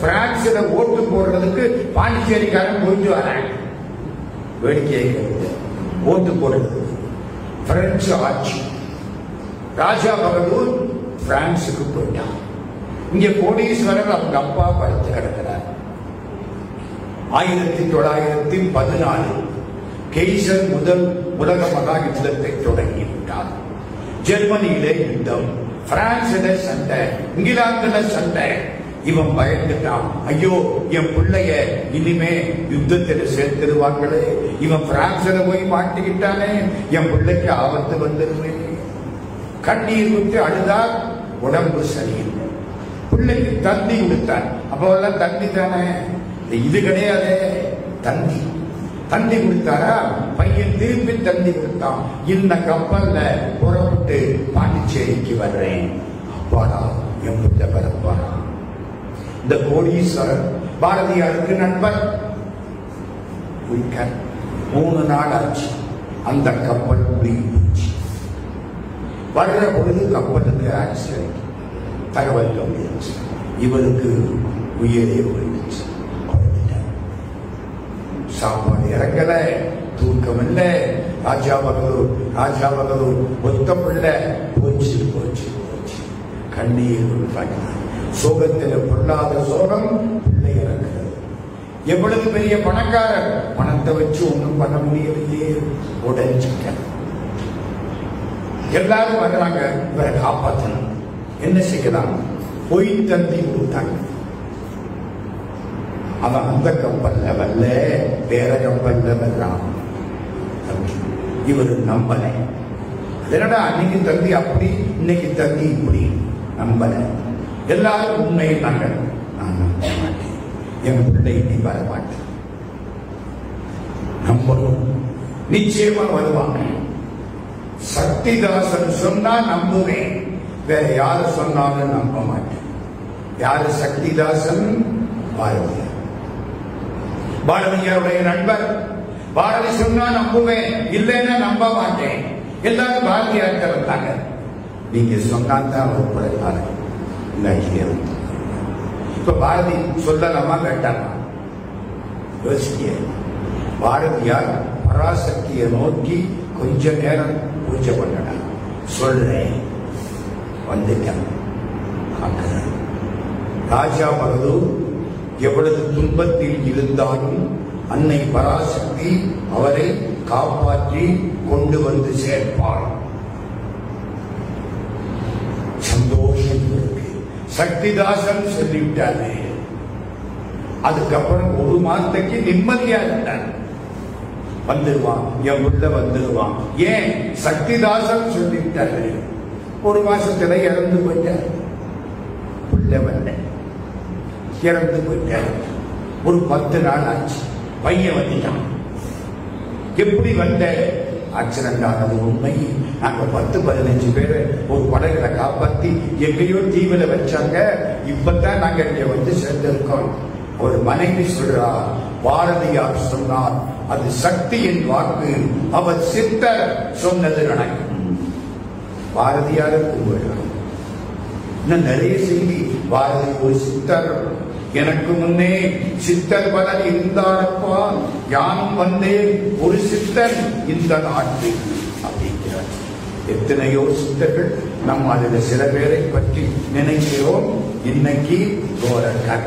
பிரான்ஸ்ல ஓட்டு போடுறதுக்கு பாண்டிச்சேரிக்காரன் போயிட்டு வராங்க. வேடிக்கை ஓட்டு போடுறது பிரெஞ்சு ஆட்சி. ராஜா பகதூர் பிரான்ஸுக்கு போயிட்டான். இங்க கோடீஸ்வரர் அவங்க அப்பா படுத்து கிடக்கிறார். 1914 கெய்சர் முதல் உலக மகா யுத்தத்தை தொடங்கிவிட்டார். ஜெர்மனியிலே யுத்தம், பிரான்ஸ்ல சண்டை, இங்கிலாந்துல சண்டை. இவன் பயந்துட்டான். ஐயோ என் பிள்ளைய இனிமே யுத்தத்தில் சேர்த்திருவாங்களே, இவன் பிரான்ஸ்ல போய் மாட்டிக்கிட்டானே, என் பிள்ளைக்கு ஆபத்து வந்துருமே. கண்ணீர் விட்டு அழுதார். உடம்பு சரியில்லை. பிள்ளைக்கு தந்தி கொடுத்தார். அப்பெல்லாம் தந்தி தானே, இது கிடையாது. தந்தி தந்தி கொடுத்தாரா? பையன் திருப்பி தந்தி கொடுத்தான். இந்த கப்பல்ல புறப்பட்டு பாண்டிச்சேரிக்கு வர்றேன். அப்பாடா என் பிள்ளை பரப்பாரா. இந்த கோடீஸ்வரர் பாரதியாருக்கு நண்பர். 3 நாள் ஆச்சு. அந்த கப்பல் முடிஞ்சு வர்ற பொழுது கப்பலுக்கு ஆக்சிடென்ட். தகவல் வந்துச்சு. இவருக்கு உயிரே போயிடுச்சு. சாப்பாடு இறங்கல, தூக்கம் இல்லை. ராஜா பகதூர் ஒத்த பிள்ளை போச்சு போச்சு போச்சு. கண்ணீர் விட்டாங்க. சோகத்தில் பொருளாத சோகம், பிள்ளை இறக்கிறது. எவ்வளவு பெரிய பணக்காரர், பணத்தை வச்சு ஒன்றும் பண்ண முடியலையே, உடைஞ்சிட்ட. எல்லாரும் வர்றாங்க, இவரை காப்பாற்றணும். என்ன செய்யலாம்? பொய் தந்தி கொடுத்தாங்க. அவன் அந்த கப்பல்ல வரல, வேற கப்பல்ல வர்றான். இவரு நம்பல. அதனடா அன்னைக்கு தந்தி அப்படி, இன்னைக்கு தந்தி இப்படி. நம்பல. எல்லாரும் உண்மையை நாங்கள் நான் நம்ப மாட்டேன், என் பிள்ளை நீ வர மாட்டேன். நம்பணும், நிச்சயமா வருவாங்க. சக்திதாசன் சொன்னா நம்புவேன், வேற யாரு சொன்னாலும் நம்ப மாட்டேன். யாரு சக்திதாசன்? பாரதியார். பாரதியாருடைய நண்பர். பாரதி சொன்னா நம்புவேன், இல்லைன்னா நம்ப மாட்டேன். எல்லாரும் பாரதியார் திறந்தாங்க. நீங்க சொன்னாதான் அவர் பிறந்தாரு. இப்ப பாரதி சொல்லலாமா வேண்டாமா? யோசிக்க. பாரதியார் பராசக்தியை நோக்கி கொஞ்ச நேரம் பூஜை பண்ண சொல்றேன், வந்துட்டான். ராஜா பகதூர் எவ்வளவு துன்பத்தில் இருந்தாலும் அன்னை பராசக்தி அவரை காப்பாற்றி கொண்டு வந்து சேர்ப்பார். சந்தோஷம் இருக்கு. சக்திதாசன் சொல்லிவிட்டாரு. அதுக்கப்புறம் 1 மாதத்துக்கு நிம்மதியா இருந்தார். வந்துருவான், என் உள்ள வந்துருவான். ஏன்? சக்திதாசன் சொல்லிவிட்டாரு. 1 மாசத்துல இறந்து போயிட்டார். புள்ள வந்த இறந்து போயிட்டார். ஒரு 10 நாள் ஆச்சு. பையன் வந்துட்டான். எப்படி வந்த? ஆக்சிடென்ட் ஆனது உண்மை. நாங்க 10-15 பேரை ஒரு படகுல காப்பாத்தி எங்கேயோ தீவில வச்சாங்க. இப்பதான் நாங்க இங்க வந்து சேர்ந்திருக்கோம். ஒரு மனைவி சொல்றா, பாரதியார் சொன்னார், அது சக்தியின் வாக்கு, அவர் சித்தர் சொன்னது நடக்கும். பாரதியார கூறுகிறார். இன்னும் நிறைய செய்தி. பாரதி ஒரு சித்தர், எனக்கு முன்னே சித்தர் பலர் இருந்தாரப்பா, யானும் வந்தேன் ஒரு சித்தர் இந்த நாட்டில் அப்படிங்கிறார். எத்தனையோ சித்தர்கள், நம்ம அதில் சில பேரை பற்றி நினைக்கிறோம். இன்னைக்கு கோரக்கர்